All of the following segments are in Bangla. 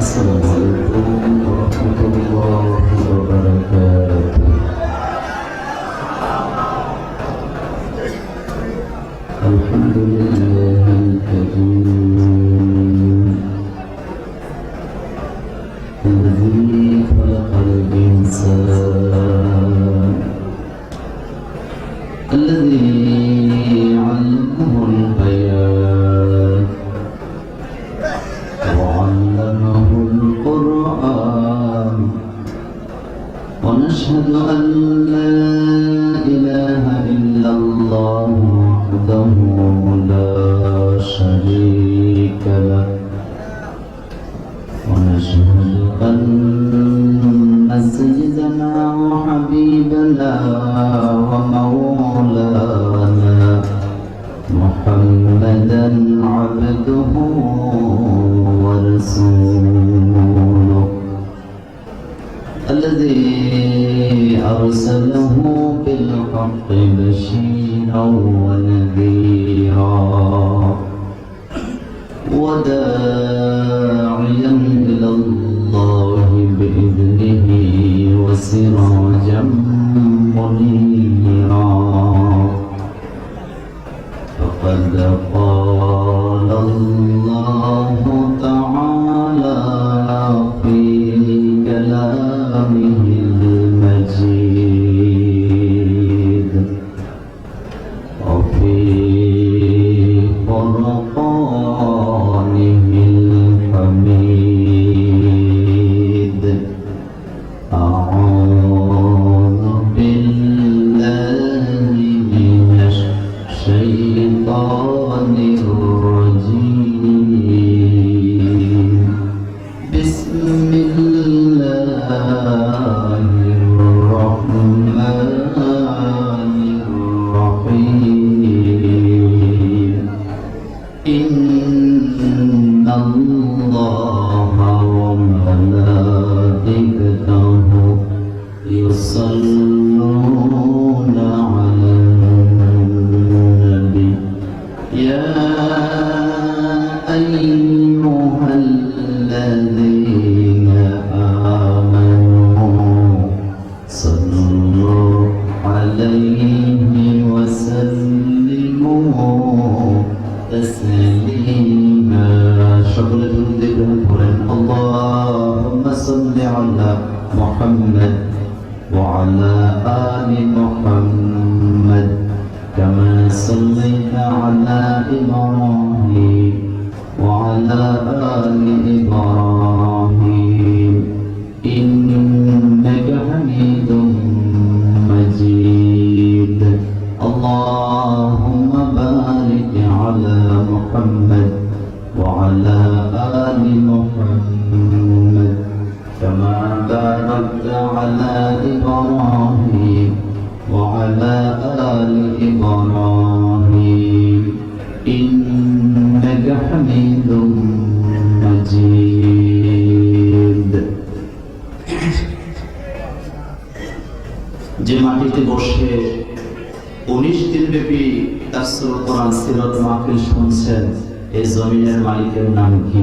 السلام عليكم ورحمة الله وبركاته. الحمد لله الكريم الذي خلق الإنسان الذي علمه البيان وعلمه القرآن ونشهد أن لا إله إلا الله وحده لا شريك له ونشهد أن سيدنا وحبيبنا ومولانا محمدا عبده ورسوله الذي أرسله بالحق بشيرا ونذيرا وداعيا إلى الله بإذنه وسراجا منيرا فقد قال الله تعالى في كلامه المجيد وفي فرقانه الحميد أعوذ بالله من الشيطان الرجيم بسم الله الرحمن الرحيم إن الله وملائكته يصلون على النبي يا أيها الذين آمنوا صلوا عليه وسلموا تسليما شكرا لله اللهم صل على محمد وعلى آل محمد كما صليت على إبراهيم وعلى آل إبراهيم إنك حميد مجيد اللهم بارك على محمد وعلى آل محمد كما باركت على إبراهيم وعلى آل إبراهيم إنك حميد مجيد যে মাটিতে বসে 19 দিন ব্যাপী তাফসীরুল কোরআন সিরাত মাহফিল শুনছেন এই জমিনের মালিকের নাম কি?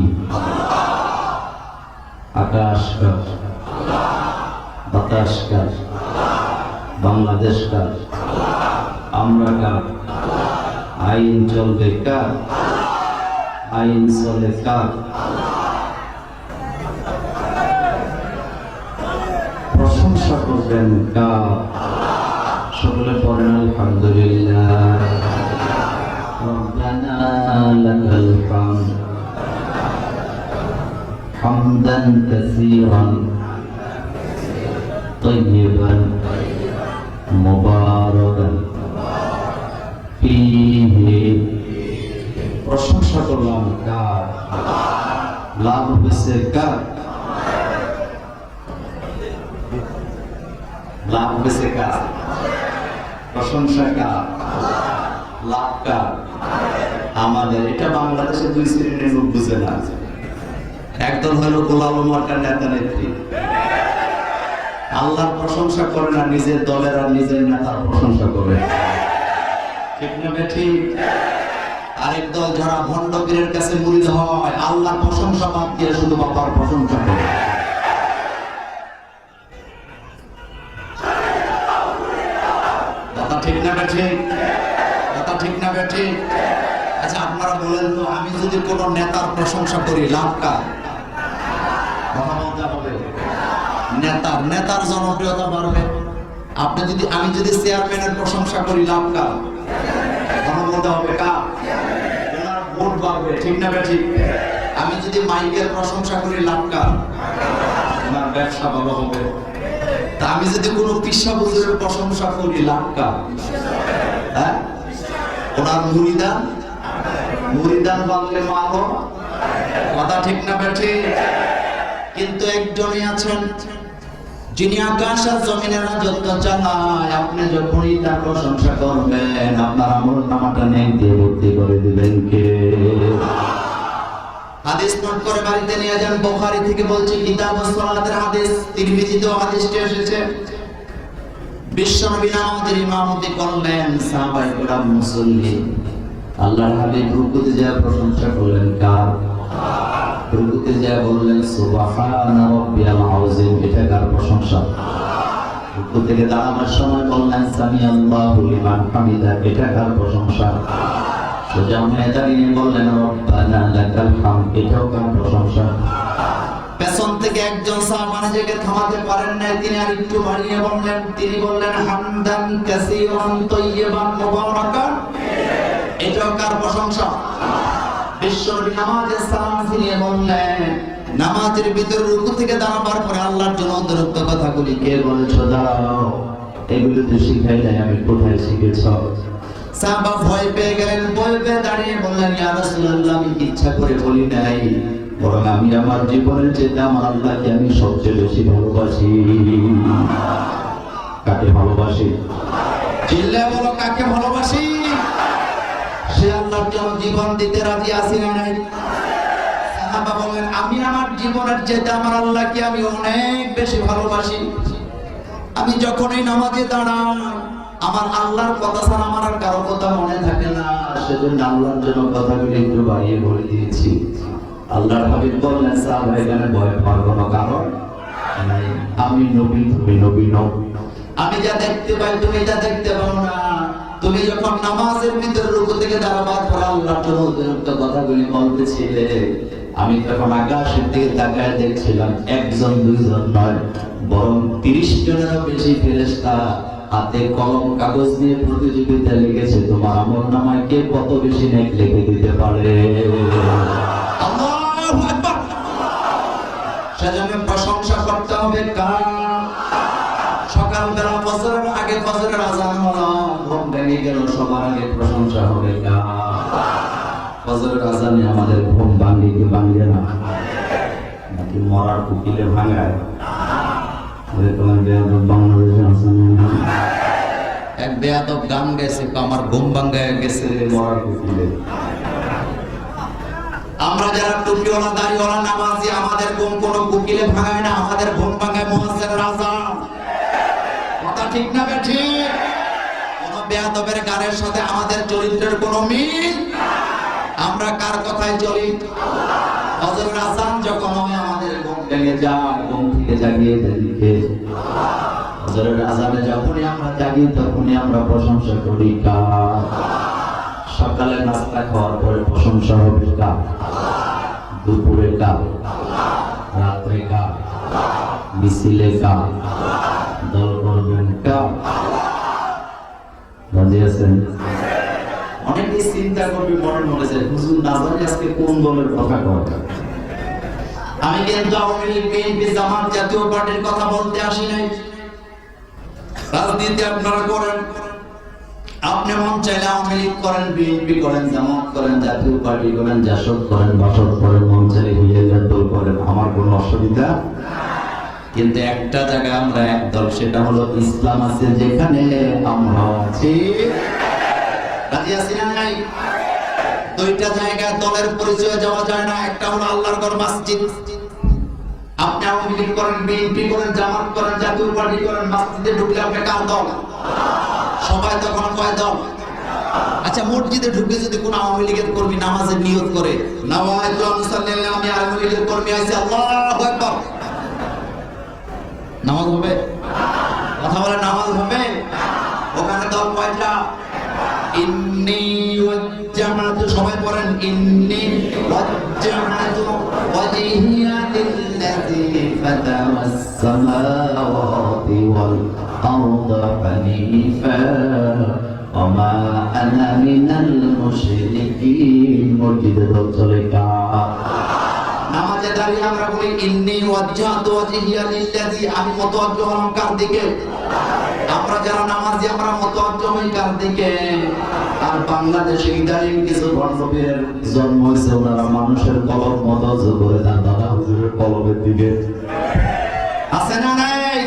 আকাশ কার? বাতাস কার? বাংলাদেশ কার? আমরা কার? আইন চলবে কার? আইন চলে কার? প্রশংসা করবেন কার? সকলে পড়েন আলহামদুলিল্লাহ। রব্বানা লাকাল হামদ হামদান কাসীরান তাইয়িবান মুবারাকান ফীহি। প্রশংসা করলাম কার? লাভ হয়েছে কার? লাভ হয়েছে কার? প্রশংসা কার? লাভ কার? আমাদের। এটা বাংলাদেশে দুই শ্রেণীর লোক বুঝে না। একদল হলো গোলাম মার্কার নেতা নেত্রী, আল্লাহর প্রশংসা করে না, নিজের দলের আর নিজের নেতার প্রশংসা করে। ঠিক না ঠিক? আরেক দল যারা ভণ্ড পীরের কাছে মুরিদ হয়, আল্লাহর প্রশংসা বাদ দিয়ে শুধু বাবার প্রশংসা বেঠে? কথা ঠিক না বেঠে? আচ্ছা আপনারা বলেন তো, আমি যদি কোনো নেতার প্রশংসা করি লাভ কার? কথা বলতে হবে। নেতার জনপ্রিয়তা বাড়বে। আমি যদি চেয়ারম্যানের প্রশংসা করি লাভ কার? কথা বলতে হবে কার? ওনার ভোট বাড়বে, ঠিক না বেঠে? আমি যদি মাইকের প্রশংসা করি লাভ কার? ওনার ব্যবসা ভালো হবে। তা আমি যদি কোনো পিসা হুজুরের প্রশংসা করি লাভ কার? হ্যাঁ, ওনার মুরিদান বাড়লে মালো। কথা ঠিক না বেঠে? কিন্তু একজনই আছেন যিনি আকাশ আর জমিনের রাজত্ব চালায়। আপনি যখনই তার প্রশংসা করবেন, আপনার আমলনামাটা নেক দিয়ে ভর্তি করে দিবেন কে? হাদিস নোট করে বাড়িতে নিয়ে যান। বুখারী থেকে বলছি, কিতাবুস সালাতের হাদিস। তিরমিজিতেও হাদিসটি এসেছে। বিশ্বনবী নামাজের ইমামতি করলেন, সাহাবায়ে কেরাম মুসল্লি। আল্লাহর হাবিব রুকুতে যায় প্রশংসা করলেন কার? রুকুতে যায় বললেন সুবহানা রাব্বিয়াল আযীম। এটা কার প্রশংসা? রুকু থেকে দাঁড়ানোর সময় বললেন সামিআল্লাহু লিমান হামিদা। এটা কার প্রশংসা? সোজা হয়ে দাঁড়িয়ে বললেন রব্বানা লাকাল হামদ। এটাও কার প্রশংসা? পেছন থেকে একজন সাহাবা নিজেকে থামাতে পারেন না, তিনি আর একটু বাড়িয়ে বললেন, তিনি বললেন হামদান কাসীরান তাইয়্যিবান মুবারাকান। এটাও কার প্রশংসা? বিশ্বনবী নামাজের সালাম ফিরিয়ে বললেন, নামাজের ভিতর রুকু থেকে দাঁড়াবার পরে আল্লাহর জন্য অতিরিক্ত কথাগুলি কে বলেছো? দাঁড়াও, এগুলো তো শিখাই নাই, আমি কোথায় শিখেছ? সাহাবা ভয় পেয়ে গেলেন। ভয় পেয়ে দাঁড়িয়ে বললেন, ইয়া রাসূলুল্লাহ, আমি ইচ্ছা করে বলি নাই, বরং আমি আমার জীবনের চেয়ে আমার আল্লাহকে আমি সবচেয়ে বেশি ভালোবাসি। কাকে ভালোবাসি? চিল্লায়ে বলো, কাকে ভালোবাসি? সে আল্লাহর জন্য জীবন দিতে রাজি আছি না নাই? সাহাবা বলেন, আমি আমার জীবনের চেয়ে আমার আল্লাহকে আমি অনেক বেশি ভালোবাসি। আমি যখনই নামাজে দাঁড়াই, আমার আল্লাহর কথা ছাড়া আমার আর কারো কথা মনে থাকে না। সেজন্য আল্লাহর জন্য কথাগুলো একটু বাড়িয়ে বলে দিয়েছি। আল্লাহর হাবিব বললেন, সাহাবা এখানে ভয় পাওয়ার কোনো কারণ নাই। আমি নবী, তুমি নবী নও। আমি যা দেখতে পাই তুমি তা দেখতে পাও না। তুমি যখন নামাজের ভিতরে রুকু থেকে দাঁড়াবার পর আল্লাহর জন্য অতিরিক্ত কথাগুলি বলতেছিলে, আমি তখন আকাশের দিকে তাকায় দেখছিলাম, একজন দুইজন নয়, বরং 30 জনেরও বেশি ফেরেশতা হাতে কলম কাগজ নিয়ে প্রতিযোগিতা লেগেছে তোমার আমলনামায় কে কত বেশি নেক লিখে দিতে পারে। আল্লাহু আকবার। সেজন্য প্রশংসা করতে হবে কার? সকালবেলা ফজরের আগে ফজরের আযান হলো, ঘুম ভেঙে গেল, সবার আগে প্রশংসা হবে কার? ফজরের আযানে আমাদের ঘুম ভাঙে কি ভাঙে না? নাকি মরার কুকিলে ভাঙায়? এক বেয়াদব গান গেছে, আমার ঘুম ভাঙায় গেছে মরার কুকিলে। আমরা যারা টুপিওয়ালা দাড়িওয়ালা নামাজি, আমাদের ঘুম কোনো কুকিলে ভাঙায় না, আমাদের ঘুম ভাঙায় মুয়াজ্জিনের আযান। কথা ঠিক না বেঠি? কোন বেয়াদবের গানের সাথে আমাদের চরিত্রের কোনো মিল? আমরা কার কথায় চলি? ফজরের আযান যখন হয় আমাদের ঘুম ভেঙে যায়, ঘুম থেকে জাগিয়ে দেয়। ফজরের আযানে যখনই আমরা জাগি তখনই আমরা প্রশংসা করি কার? সকালে নাস্তা খাওয়ার পরে প্রশংসা হবে কার? দুপুরে কার? রাত্রে কার? মিছিলে কার? দল করবেন কার? রাজি আছেন? অনেকেই চিন্তা করবে মনে মনে যে হুজুর না জানি আজকে কোন দলের কথা কয়। আমি কিন্তু আওয়ামী লীগ, বিএনপি, জামাত, জাতীয় পার্টির কথা বলতে আসি নাই। রাজনীতি আপনারা করেন, আপনি মন চাইলে আওয়ামী লীগ করেন, বিএনপি করেন, জামাত করেন, জাতীয় পার্টি করেন, জাসদ করেন, বাসদ করেন, মন চাইলে হুইয়ার দল করেন, আমার কোনো অসুবিধা। কিন্তু একটা জায়গায় আমরা এক দল, সেটা হলো ইসলাম আছে যেখানে আমরা আছি। রাজি আছি না নাই? দুইটা জায়গায় দলের পরিচয় যাওয়া যায় না। একটা হলো আল্লাহর ঘর মসজিদ। আপনি আওয়ামী লীগ করেন, বিএনপি করেন, জামাত করেন, জাতীয় পার্টি করেন, মসজিদে ঢুকলে আপনি কার দল? সবাই তখন কয় দল? আচ্ছা, মসজিদে ঢুকে যদি কোন আওয়ামী লীগের কর্মী নামাজের নিয়ত করে, নাওয়াইতু মুসাল্লিল্লাহ, আমি আওয়ামী লীগের কর্মী আছি, আল্লাহু আকবার, নামাজ হবে? কথা বলে নামাজ হবে? ওখানে দল কয়টা? ইন্নী ওয়াজ্জাহাতু, সবাই পড়েন ইন্নী ওয়াজ্জাহাতু ওয়াজহিয়া লিল্লাযী ফাতারাস সামাওয়াতি ওয়াল আরদা হানিফা ওয়া মা আনা মিনাল মুশরিকিন। মসজিদে দল চলে কার? নামাজে দাঁড়িয়ে আমরা বলি ইন্নী ওয়াজ্জাহাতু ওয়াজহিয়া লিল্লাযী, আমি মুতাওয়াজ্জিহ হলাম কার দিকে? আমরা যারা নামাজি আমরা মুতাওয়াজ্জিহ হই কার দিকে? আর বাংলাদেশে ইদানিং কিছু ভণ্ডপীরের জন্ম হয়েছে, ওনারা মানুষের কলম মুতাওয়াজ্জিহ করে দেন দাদা হুজুরের কলমের দিকে। আছে না নাই?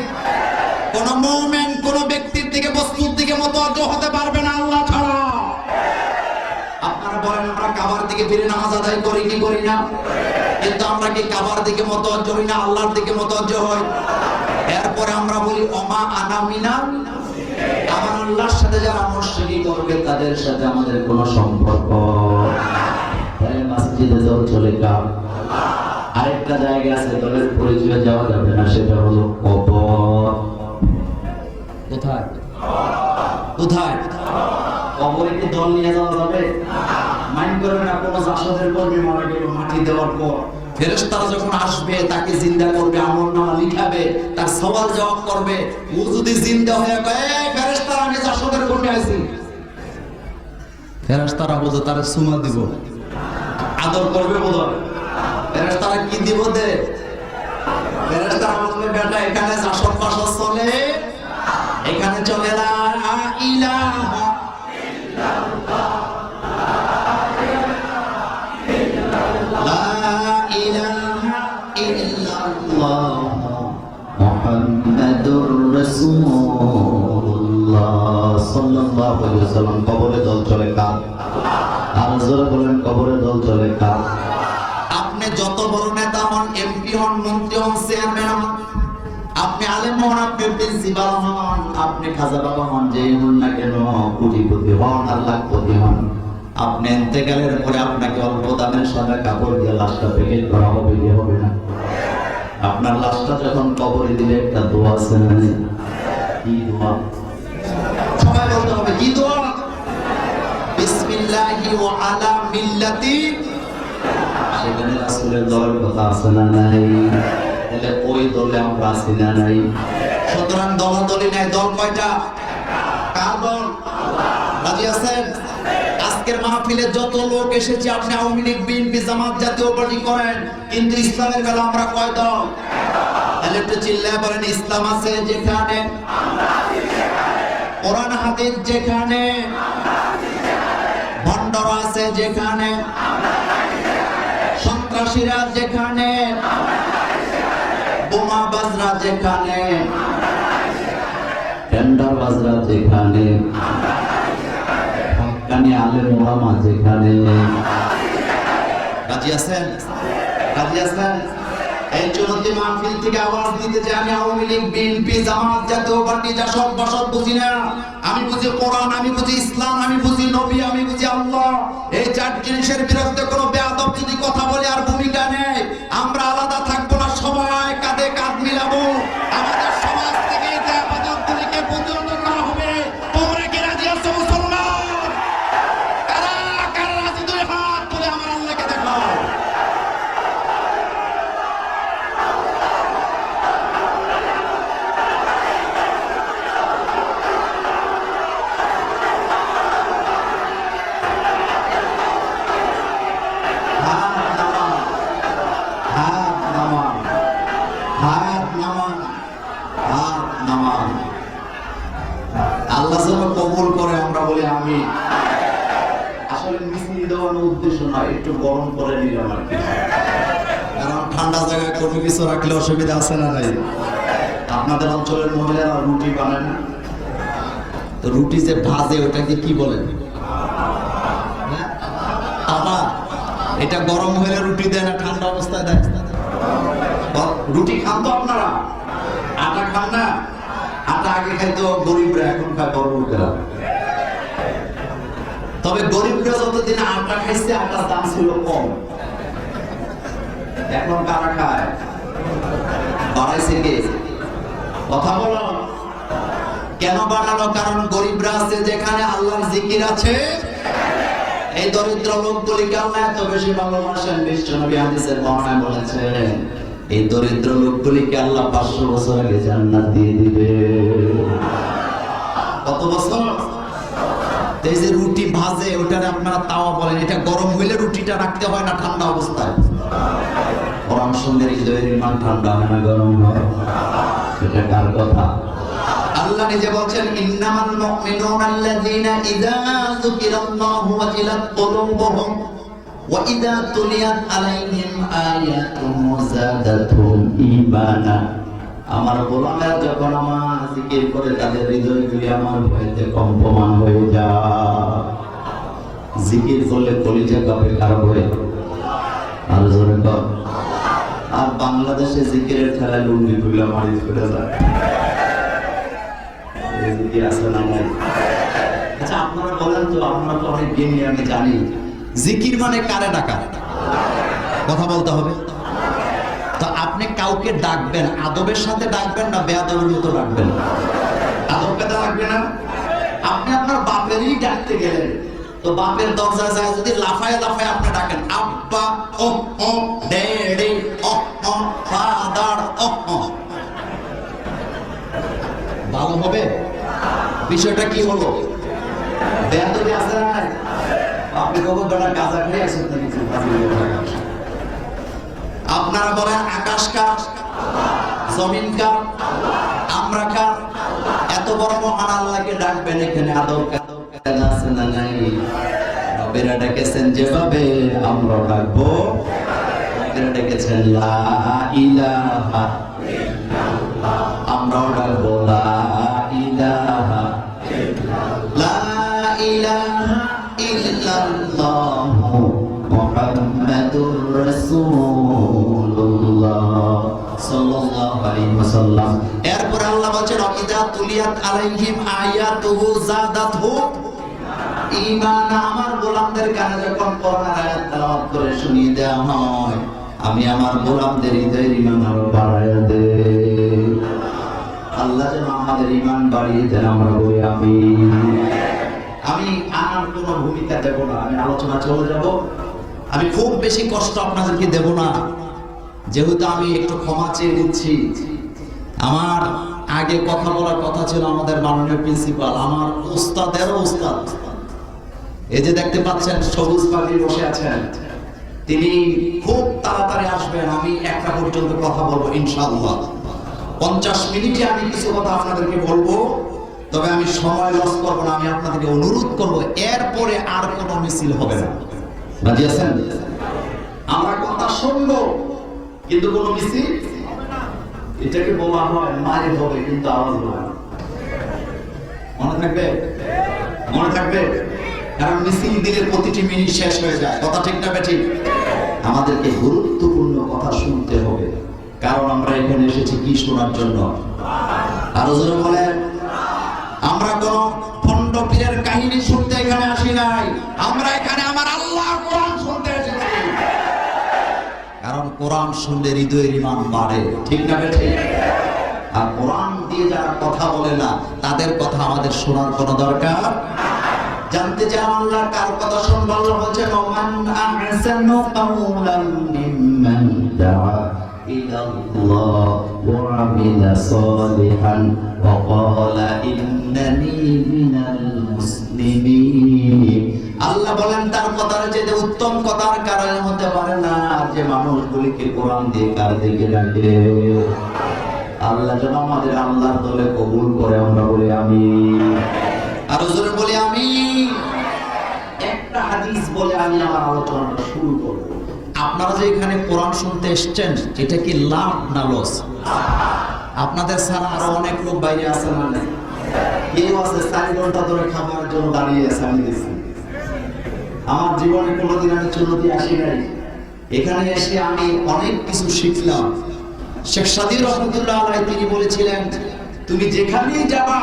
কোন মুমিন কোন ব্যক্তির দিকে বস্তুর দিকে মুতাওয়াজ্জিহ হতে পারবে না আল্লাহ ছাড়া। আপনারা বলেন আমরা কাবার দিকে ফিরে নামাজ আদায় করি কি করি না? কিন্তু আমরা কি কাবার দিকে মুতাওয়াজ্জিহ হই না আল্লাহর দিকে মুতাওয়াজ্জিহ হই? এরপরে আমরা বলি ওমা আনা মিনাল, আমার আল্লাহর সাথে যারা মুশরিকি করবে তাদের সাথে আমাদের কোনো সম্পর্ক। তাই মসজিদে দল চলে কার? আরেকটা জায়গা আছে দলের পরিচয় যাওয়া যাবে না, সেটা হলো কবর। কোথায় কোথায়? কবরে কি দল নিয়ে যাওয়া যাবে? মাইন্ড করবে না, কোনো জাসদের কর্মী মারা গেল মাটি দেওয়ার পর ফেরেশতারা যখন আসবে তাকে জিন্দা করবে, আমলনামা লিখাবে, তার সওয়াল জবাব করবে। ও যদি জিন্দা হয়ে কয় এই ফেরেশতারা আমি জাসদের কর্মী আইছি, ফেরেশতারা বলতে তারে সুমা দিব, আদর করবে বদল। ফেরেশতারা কি দিব দে? ফেরেশতারা বলবে বেটা এখানে জাসদ বাসদ চলে, এখানে চলে লা ইলাহা ইল্লাল্লাহ, লা ইলাহা ইল্লাল্লাহ মুহাম্মাদুর রাসূলুল্লাহ সাল্লাল্লাহু আলাইহি ওয়াসাল্লাম। কবরে দল চলে কার? আর জোরে বলেন কবরে দল চলে কার? আপনি যত বড় নেতা হন, এমপি হন, মন্ত্রী হন, চেয়ারম্যান হন, আপনি আলেম হন, আপনি প্রিন্সিপাল হন, আপনি খাজা বাবা হন, যেই হন না কেন, কোটিপতি হন আর লাখপতি হন, আপনি ইন্তেকালের পরে আপনাকে অল্প দামের সাদা কাপড় দিয়ে লাশটা প্যাকেট করা হবে কি হবে না? আপনার লাশটা যখন কবরে দিলে একটা দোয়া আছে না? কি দোয়া? সবাই বলতে হবে কি দোয়া? বিসমিল্লাহি ওয়া আলা মিল্লাতি। সেখানে রাসূলের দলের কথা আছে না নাই? তাহলে ওই দলে আমরা আছি না নাই? সুতরাং দলাদলি নাই। দল কয়টা? কার দল? রাজি আছেন? আজকের মাহফিলে যত লোক এসেছে আপনি আওয়ামী লীগ, বিএনপি, জামাত, জাতীয় পার্টি করেন, কিন্তু ইসলামের বেলা আমরা কয় দল? তাহলে একটু চিল্লায় বলেন ইসলাম আছে যেখানে, কোরআন হাদিস যেখানে, ভণ্ডরা আছে যেখানে, সন্ত্রাসীরা যেখানে, বোমা বাজরা যেখানে, টেন্ডার বাজরা যেখানে, হক্কানি আলেম ওলামা যেখানে। রাজি আছেন? রাজি আছেন? এই চলতি মাহফিল থেকে আওয়াজ দিতে যে আমি আওয়ামী লীগ, বিএনপি, জামাত, জাতীয় পার্টি জাসদ বাসদ বুঝি না, আমি বুঝি কোরআন, আমি বুঝি ইসলাম, আমি বুঝি নবী, আমি বুঝি আল্লাহ। এই চার জিনিসের বিরুদ্ধে কোনো বেয়াদব যদি কথা বলে আর ভূমিকা নেই, আমরা আলাদা থাকবো না, সবাই কাঁধে কাঁধ মিলাবো। আমাদের সমাজ থেকে দেয়াবাদগুলিকে প্রতিহত করা হবে। তোমরা কি রাজি আছো মুসলমান? কারা কারা রাজি? দুই হাত তুলে আমার আল্লাহকে দেখাও। আল্লাহ যেন কবুল করে, আমরা বলি আমি। আসলে মিছিল দেওয়ানোর উদ্দেশ্য নয়, একটু গরম করে নিলাম আর কি, কারণ ঠান্ডা জায়গায় কোনো কিছু রাখলে অসুবিধা আছে না নাই? আপনাদের অঞ্চলের মহিলারা রুটি বানায় না, তো রুটি যে ভাজে ওটাকে কি বলে? তাওয়া। এটা গরম হলে রুটি দেয় না, ঠান্ডা অবস্থায় দেয়। রুটি খান তো আপনারা, আটা খান না? আটা আগে খাইতো গরিবরা, এখন খায় বড় লোকেরা। তবে গরিবরা যতদিন আটা খাইছে, আটার দাম ছিল কম। এখন কারা খায়? বাড়াইছে কে? কথা বলো। কেন বানানো? কারণ গরিবরা আছে যেখানে আল্লাহর জিকির আছে, এই দরিদ্র লোকগুলিকে আল্লাহ এত বেশি ভালোবাসেন। বিশ্বনবী হাদিসের বর্ণনায় বলেছেন, এই দরিদ্র লোকগুলিকে আল্লাহ 500 বছর আগে জান্নাত দিয়ে দিবে। কত বছর? এই যে রুটি ভাজে ওটারে আপনারা তাওয়া বলেন, এটা গরম হইলে রুটিটা রাখতে হয় না ঠান্ডা অবস্থায়? কোরআন শুনলে হৃদয়ের ঈমান ঠান্ডা হয় না গরম হয়? এটা কার কথা? আল্লাহ নিজে বলছেন, ইন্নামাল মুমিনুনা আল্লাযীনা ইযা যুকিরাল্লাহু ওয়াজিলাত কুলুবুহুম ওয়া ইযা তুলিয়াত আলাইহিম আয়াতুহু যাদাতুহুম ঈমানা। আমার গোলামেরা যখন আমার জিকির করে তাদের হৃদয়গুলি আমার ভয়েতে কম্পমান হয়ে যায়। জিকির করলে কলিজা কাঁপে কার ভয়ে? আর জোরে কর। আর বাংলাদেশে জিকিরের খেলায় লুঙ্গি খুলে মারি ছুটে যায়। এই জিকির আছে না নাই? আচ্ছা আপনারা বলেন তো, আমরা তো অনেক জ্ঞানী, আমি জানি জিকির মানে কারে ডাকা? কথা বলতে হবে তো। আপনি কাউকে ডাকবেন, আদবের সাথে ডাকবেন না বেয়াদবের মতো ডাকবেন? আদব পেতে লাগবে না? আপনি আপনার বাপেরই ডাকতে গেলেন, তো বাপের দরজা যায় যদি লাফায় লাফায় আপনি ডাকেন, আব্বা ও ও, ড্যাডি ও ও, ফাদার ও ও, ভালো হবে? বিষয়টা কি হলো? বেয়াদবি আছে না? আপনি কখন বেলা গাঁজা খেয়ে আসেন না কিছু? আপনারা বলেন আকাশ কার, জমিন কার, আমরা কার? এত বড় মহান আল্লাহকে ডাকবেন, এখানে আদব কায়দা আছে না নাই? নবীরা ডেকেছেন যেভাবে আমরা ডাকবো। নবীরা ডেকেছেন লা ইলাহা ইল্লাল্লাহ, আমরাও ডাকবো লা ইলাহা ইল্লাল্লাহ, লা ইলাহা ইল্লাল্লাহ মুহাম্মাদুর রাসূলুল্লাহ সাল্লাল্লাহু আলাইহি ওয়াসাল্লাম। এরপর আল্লাহ বলেন, ওয়াইদা তুলিয়াত আলাইহিম আয়াতুহু যাদাতহুম ঈমানা। আমার গোলামদের কানে যখন কোরআনের আয়াত তেলাওয়াত করে শুনিয়ে দেওয়া হয়, আমি আমার গোলামদের হৃদয়ের ঈমান আরো বাড়ায়া দেই। আল্লাহ যেন আমাদের ঈমান বাড়িয়ে দেন, আমরা বলি আমিন। আমি আর কোনো ভূমিকা দেব না, আমি আলোচনা চলে যাব। আমি খুব বেশি কষ্ট আপনাদেরকে দেব না, যেহেতু আমি একটু ক্ষমা চেয়ে নিচ্ছি। আমার আগে কথা বলার কথা ছিল আমাদের মাননীয় প্রিন্সিপাল, আমার উস্তাদেরও উস্তাদ, এই যে দেখতে পাচ্ছেন সবুজ পাখি বসে আছেন, তিনি খুব তাড়াতাড়ি আসবেন। আমি 1টা পর্যন্ত কথা বলবো ইনশাআল্লাহ। 50 মিনিটে আমি কিছু কথা আপনাদেরকে বলবো, তবে আমি সময় লস করবো না। আমি আপনাদেরকে অনুরোধ করবো, এরপরে আর কোনো মিছিল হবে না। রাজি আছেন? আমরা কথা শুনবো কিন্তু কোনো মিছিল, এটাকে বলা হয় মারে হবে কিন্তু আওয়াজ হবে না। মনে থাকবে? মনে থাকবে? কারণ মিছিল দিলে প্রতিটি মিনিট শেষ হয়ে যায়। কথা ঠিক না বেঠিক? আমাদেরকে গুরুত্বপূর্ণ কথা শুনতে হবে, কারণ আমরা এখানে এসেছি কি শোনার জন্য? আরো জোরে বলেন। আমরা কোন ভণ্ড পীরের কাহিনী শুনতে এখানে আসি নাই, আমরা এখানে আমার আল্লাহর কোরআন শুনতে এসেছি। কারণ কোরআন শুনলে হৃদয়ের ঈমান বাড়ে, ঠিক না বেঠিক? আর কোরআন দিয়ে যারা কথা বলে না, তাদের কথা আমাদের শোনার কোনো দরকার। জানতে চান আল্লাহ কার কথা শুনবো? আল্লাহ বলেছেন, ওমান আহসানু কাওলাম মিম্মান দাআ ইলাল্লাহ ওয়া আমিলা সালিহান ওয়া ক্বালা ইন্নানি মিনাল মুসলিমিন। আল্লাহ বলেন তার কথার চেয়ে উত্তম কথার কারণ হতে পারে না যে মানুষগুলিকে কোরআন দিয়ে কার দিকে ডাকে। আল্লাহ যেন আমাদের আল্লাহর দলে কবুল করে, আমরা বলি আমিন। আরো জোরে বলি আমিন। একটা হাদিস বলে আমি আমার আলোচনাটা শুরু করব। আপনারা যে এখানে কোরআন শুনতে এসেছেন, এটা কি লাভ না লস? আপনাদের ছাড়া আরো অনেক লোক বাইরে আছে না? কেউ আছে 4 ঘন্টা ধরে খাবারের জন্য দাঁড়িয়ে আছে। আমি দেখছি, আমার জীবনে কোনোদিন আমি চুনতি আসি নাই। এখানে এসে আমি অনেক কিছু শিখলাম। শেখ সাদী রহমতুল্লাহ আলাইহি তিনি বলেছিলেন, তুমি যেখানেই যাবা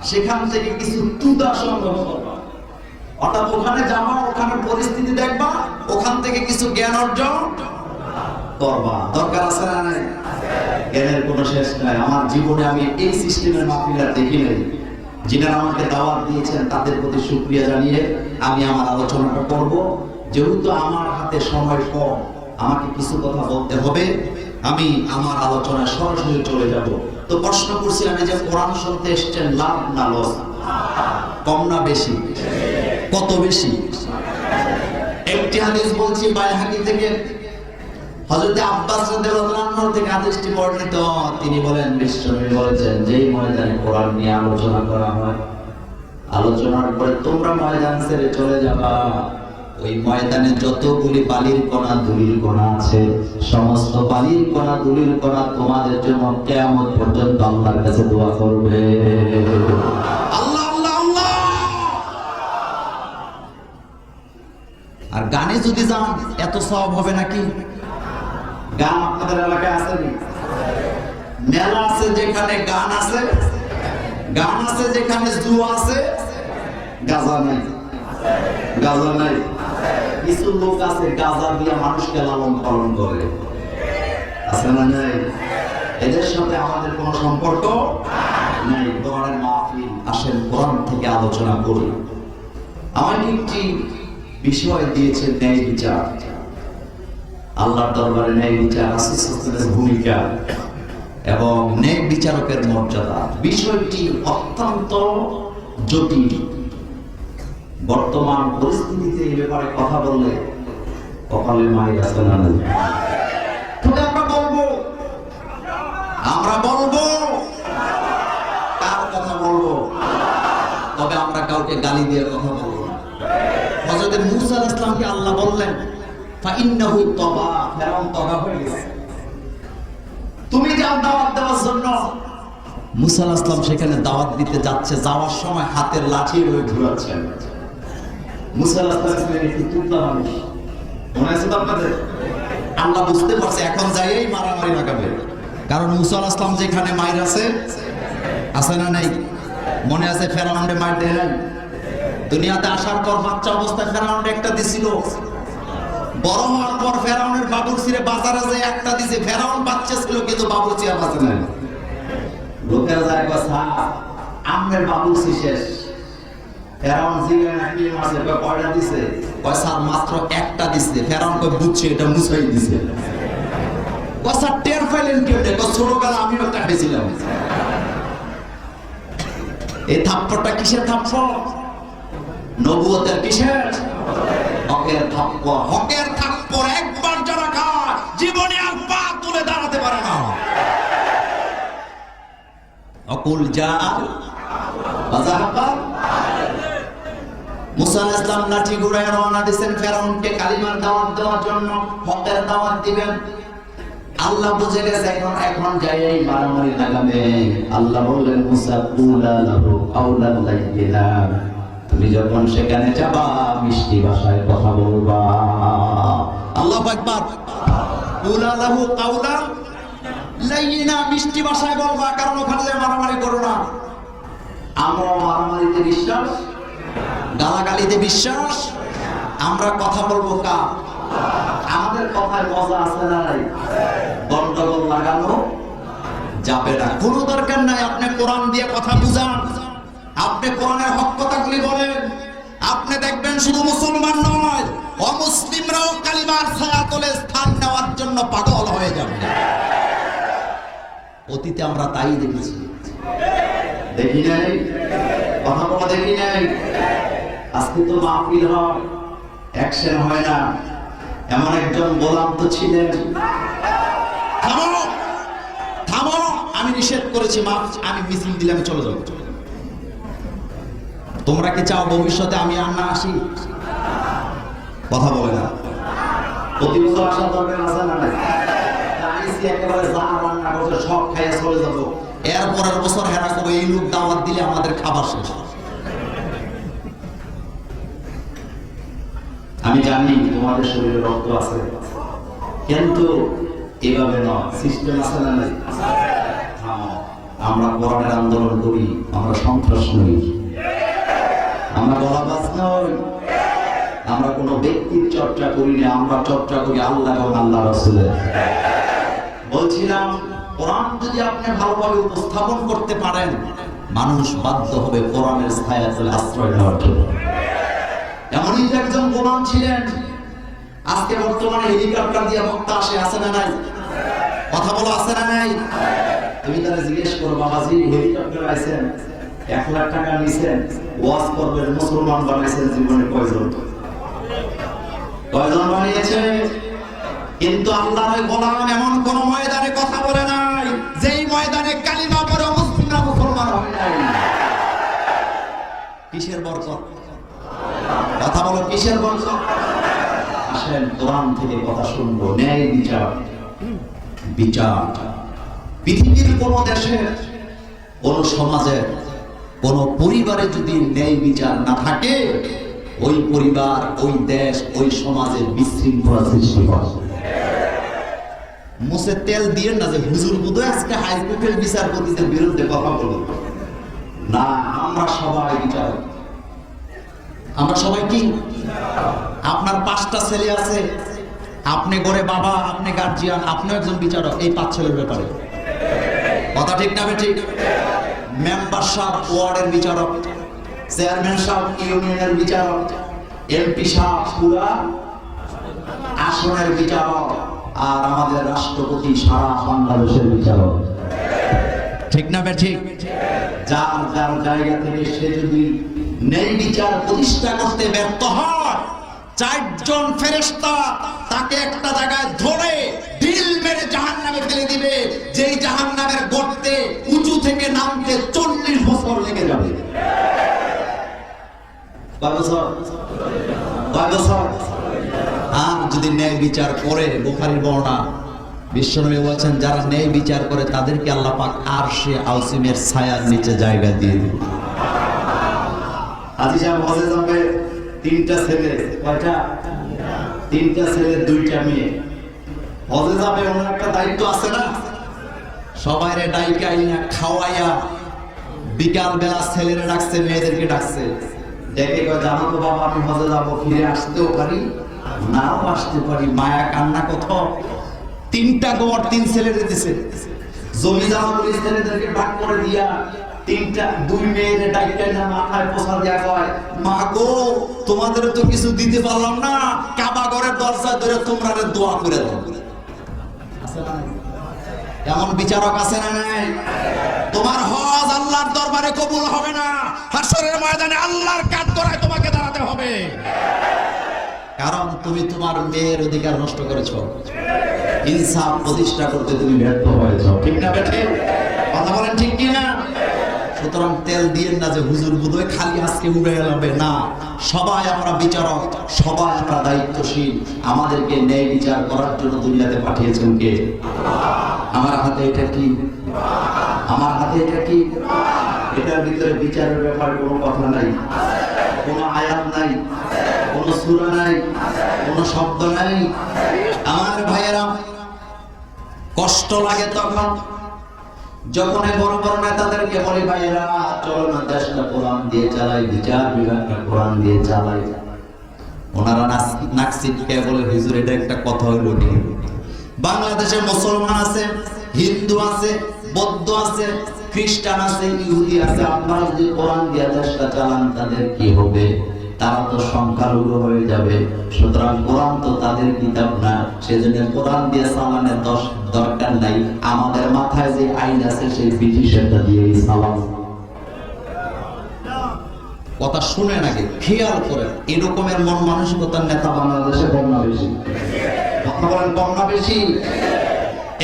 সেখান থেকে কিছু তুদা সংগ্রহ করবা। অর্থাৎ ওখানে যাবা, ওখানে পরিস্থিতি দেখবা, ওখান থেকে কিছু জ্ঞান অর্জন করবা। দরকার আছে না? জ্ঞানের কোনো শেষ নাই। আমার জীবনে আমি এই সিস্টেমের মাহফিল আর দেখি নাই। যিনারা আমাকে দাওয়াত দিয়েছেন তাদের প্রতি শুকরিয়া জানিয়ে আমি আমার আলোচনাটা করব। যেহেতু আমার হাতে সময় কম, আমাকে কিছু কথা বলতে হবে, আমি আমার আলোচনায় সরাসরি চলে যাব। তো প্রশ্ন করছিলাম যে কোরআন শুনতে এসছেন, লাভ না লস? কম না বেশি? কত বেশি? একটি হাদিস বলছি বাইহাকি থেকে, হযরত আব্বাস রাদিয়াল্লাহু আনহু থেকে হাদিসটি বর্ণিত। তিনি বলেন, বিশ্বনবী বলেছেন, যেই ময়দানে কোরআন নিয়ে আলোচনা করা হয়, আলোচনার পরে তোমরা ময়দান ছেড়ে চলে যাবা, ওই ময়দানে যতগুলি বালির কণা ধুলির কণা আছে, সমস্ত বালির কণা ধুলির কণা তোমাদের জন্য কিয়ামত পর্যন্ত আল্লাহর কাছে দোয়া করবে। আল্লাহ আল্লাহ আল্লাহ। আর গানে যদি যান এত সওয়াব হবে নাকি? গান আপনাদের এলাকায় আছে নি? মেলা আছে যেখানে গান আছে, গান আছে যেখানে জুয়া আছে, গাজা নাই? গাজা নাই? কিছু লোক আছে গাজা দিয়ে মানুষকে লালন পালন করে, আছে না নাই? এদের সাথে আমাদের কোনো সম্পর্ক নাই। কোরআনের মাহফিল, আসেন কোরআন থেকে আলোচনা করি। আমাকে একটি বিষয় দিয়েছে ন্যায় বিচার। আল্লাহর দরবারে ন্যায় বিচার, রাসূলের ভূমিকা এবং ন্যায় বিচারকের মর্যাদা। বিষয়টি অত্যন্ত জটিল। বর্তমান পরিস্থিতিতে এই ব্যাপারে কথা বললে কপালে মায়ের আছে না নাই? আমরা বলবো কার কথা বলবো, তবে আমরা কাউকে গালি দিয়ে কথা বলবো না। হযরত মূসা আলাইহিস সালামকে আল্লাহ বললেন, ফাইন্নাহু তাবা, ফেরাউন তাবা হয়ে গেছে, তুমি যাও দাওয়াত দেওয়ার জন্য। মূসা আলাইহিস সালাম সেখানে দাওয়াত দিতে যাচ্ছে, যাওয়ার সময় হাতের লাঠি হয়ে ঘুরাচ্ছেন। মূসা আলাইহিস সালাম একটু তুতলা মানুষ, মনে আছে তো আপনাদের? আল্লাহ বুঝতে পারছে এখন যাইয়েই মারামারি লাগাবে, কারণ মূসা আলাইহিস সালাম যেখানে মাইর আছে, আছে না নাই? মনে আছে ফেরাউনকে মার দিলেন, দুনিয়াতে আসার পর বাচ্চা অবস্থায় ফেরাউনকে একটা দিছিল, বড় হওয়ার পর ফেরাউনের বাবুরচিরে বাজারে যে একটা দিছে, ফেরাউন বাচ্চা ছিল কিন্তু বাবুরচি আর বাঁচে নাই। লোকেরা যায় কথা, আমের বাবুরচি শেষ। ফেরাউন জিগায় নাকি মাসে কয়টা দিছে? কয় স্যার মাত্র একটা দিছে। ফেরাউন কয় বুঝছে এটা মুসাই দিছে। কয় স্যার টের পাইলেন কেমনে? কয় ছোটবেলা আমিও একটা খেয়েছিলাম। এই থাপ্পড়টা কিসের থাপ্পড়? নবুয়তের কিসের? হকের থাপ্পড়। হকের থাপ্পড় একবার যারা খায় জীবনে আর পা তুলে দাঁড়াতে পারে না। অকুল যা বাজাহাকাল। মুসা আলাইহিস সালাম লাঠি ঘুরায় রওনা দিয়েছেন ফেরাউনকে কালিমার দাওয়াত দেওয়ার জন্য, হকের দাওয়াত দিবেন। আল্লাহ বুঝে গেছে এখন যাই মারামারি লাগাবে। আল্লাহ বললেন, মুসা কুলা লাহু কাওলান লাইয়িনা, তুমি যখন সেখানে যাবা মিষ্টি ভাষায় কথা বলবা। আল্লাহু আকবার। কুলা লাহু কাওলান লাইয়িনা, মিষ্টি ভাষায় বলবা, কারণ ওখানে মারামারি করো না। আমরা মারামারিতে বিশ্বাস, গালাগালিতে বিশ্বাস। আমরা কথা বলবো কার? আমাদের কথায় মজা আছে না নাই? গন্ডগোল লাগানো যাবে না, কোনো দরকার নাই। আপনি কোরআন দিয়ে কথা বুঝান, আপনি কোরআনের হক কথাগুলি বলেন, আপনি দেখবেন শুধু মুসলমান নয়, অমুসলিমরাও কালিমার ছায়াতলে স্থান নেওয়ার জন্য পাগল হয়ে যাবে। অতীতে আমরা তাই দেখেছি, দেখি নাই? কথা বলা দেখি নাই? আজকে তো মাহফিল হয়, অ্যাকশন হয় না। এমন একজন গোলাম তো ছিলেন। থামো থামো, আমি নিষেধ করেছি, আমি মিছিল দিলে আমি চলে যাবো। তোমরা কি চাও ভবিষ্যতে আমি আর না আসি? কথা বলে না। প্রতি বছর আসার দরকার আছে না নাই? একেবারে যা রান্না করছে সব খাইয়া চলে যাবো। এরপরের বছর হেরা করবো এই লোক দাওয়াত দিলে আমাদের খাবার শেষ। আমি জানি তোমাদের শরীরে রক্ত আছে, কিন্তু এভাবে নয়, সিস্টেম আছে না নাই? আমরা কোরআনের আন্দোলন করি, আমরা সন্ত্রাস নই, আমরা গলাবাজ নই, আমরা কোনো ব্যক্তির চর্চা করি না, আমরা চর্চা করি আল্লাহ এবং আল্লাহ রাসূলের। বলছিলাম কোরআন যদি আপনি ভালোভাবে উপস্থাপন করতে পারেন, মানুষ বাধ্য হবে কোরআনের ছায়াতলে আশ্রয় নেওয়ার জন্য। এমনই তো একজন গোলাম ছিলেন। আজকে বর্তমানে হেলিকপ্টার দিয়ে বক্তা আসে না নাই? কথা বলো, আছে না নাই? তুমি তারা জিজ্ঞেস করো, বাবাজি হেলিকপ্টার আইছেন, 1 লাখ টাকা নিছেন, ওয়াজ করবেন, মুসলমান বানাইছেন, জীবনে কয়জন বানিয়েছে? কিন্তু আল্লাহর গোলাম এমন কোন ময়দানে কথা বলে নাই যেই ময়দানে কালিমা পড়ে মুসলিমরা মুসলমান হয় নাই। কিসের বরকত? কথা বলো, কিসের বরকত? আসেন কোরআন থেকে কথা শুনবো। ন্যায় বিচার, বিচার পৃথিবীর কোন দেশের, কোন সমাজের, কোন পরিবারে যদি ন্যায় বিচার না থাকে, ওই পরিবার, ওই দেশ, ওই সমাজের বিশৃঙ্খলা সৃষ্টি হয়। মুসে তেল দিয়ে না যে হুজুর বোধহয় আজকে হাইকোর্টের বিচারপতিদের বিরুদ্ধে কথা বলুন না। আমরা সবাই বিচারক। আমরা সবাই কি? আপনার 5টা ছেলে আছে, আপনি ঘরে বাবা, আপনি গার্জিয়ান, আপনিও একজন বিচারক এই 5 ছেলের ব্যাপারে। কথা ঠিক না ঠিক? মেম্বার সাহেব ওয়ার্ডের বিচারক, চেয়ারম্যান সাহেব ইউনিয়নের বিচারক, এমপি সাহেব পুরা আসনের বিচারক, আর আমাদের রাষ্ট্রপতি সারা বাংলাদেশের বিচারক। ঠিক না ঠিক? যার যার জায়গা থেকে সে যদি ন্যায় বিচার প্রতিষ্ঠা করতে ব্যর্থ হয়, 4 জন ফেরেশতা তাকে একটা জায়গায় ধরে ঢিল মেরে জাহান্নামে ফেলে দিবে, যেই জাহান্নামের গর্তে উঁচু থেকে নামতে 40 বছর লেগে যাবে। কয় বছর? আর যদি ন্যায় বিচার করে, বুখারীর বর্ণনা, বিশ্বনবী বলেছেন যারা ন্যায় বিচার করে তাদেরকে আল্লাহ পাক আরশে আযিমের ছায়ার নিচে জায়গা দিয়ে দিবেন। আজি সাহেব হজে যাবে, 3টা ছেলে, কয়টা? 3টা ছেলে, 2টা মেয়ে। হজে যাবে, ওনার একটা দায়িত্ব আছে না? সবাইরে ডাইকাইয়া খাওয়াইয়া বিকাল বেলা ছেলেরা ডাকছে, মেয়েদেরকে ডাকছে, ডেকে কয় জানো তো বাবা আমি হজে যাবো, ফিরে আসতেও পারি নাও আসতে পারি। মায়া কান্না কত! 3টা গড় 3 ছেলেদের দিছে। জমি জমা করে ছেলেদেরকে ভাগ করে দিয়া 2 মেয়ের ডাইকা না মাথায় পোছা দিয়া কয়, মা গো তোমাদের তো কিছু দিতে পারলাম না, কাবা ঘরের দরজা ধরে তোমরা দোয়া করে দাও। এমন বিচারক আছে না নাই? তোমার হজ আল্লাহর দরবারে কবুল হবে না, হাসরের ময়দানে আল্লাহর কাঠগড়ায় তোমাকে দাঁড়াতে হবে, কারণ তুমি তোমার মেয়ের অধিকার নষ্ট করেছো, ইনসাফ প্রতিষ্ঠা করতে তুমি ব্যর্থ হয়েছো। ঠিক না বেঠে? কথা বলেন ঠিক কি না? সুতরাং তেল দিয়ে না যে হুজুর বোধহয় খালি আজকে উড়ে যাবে না। সবাই আমরা বিচারক, সবাই আমরা দায়িত্বশীল। আমাদেরকে ন্যায় বিচার করার জন্য দুনিয়াতে পাঠিয়েছেন কে? আমার হাতে এটা কি? আমার হাতে এটা কি? এটার ভিতরে বিচারের ব্যাপারে কোনো কথা নাই, কোনো আয়াত নাই, কোনো সূরা নাই, কোনো শব্দ নাই। আমার ভাইয়েরা, কষ্ট লাগে তখন যখন বড় বড় নেতাদেরকে বলি ভাইয়েরা চলো না দেশটা কোরআন দিয়ে চালাই, বিচার বিভাগটা কোরআন দিয়ে চালাই। ওনারা নাক ছিটকে বলে হুজুর এটা একটা কথা হইল নি? বাংলাদেশে মুসলমান আছে, হিন্দু আছে, বৌদ্ধ আছে, খ্রিস্টান আছে, ইহুদি আছে, আপনারা যদি কোরআন দিয়ে দেশটা চালান তাদের কি হবে? তারা তো সংখ্যালঘু হয়ে যাবে। সুতরাং কোরআন তো তাদের কিতাব না, সেজন্য কোরআন দিয়ে চালানোর দরকার নাই। আমাদের মাথায় যে আইন আছে সেই ব্রিটিশেরটা দিয়ে চালান। কথা শুনে নাকি খেয়াল করে, এরকমের মন মানসিকতার নেতা বাংলাদেশে কম না বেশি? কথা বলেন কম না বেশি?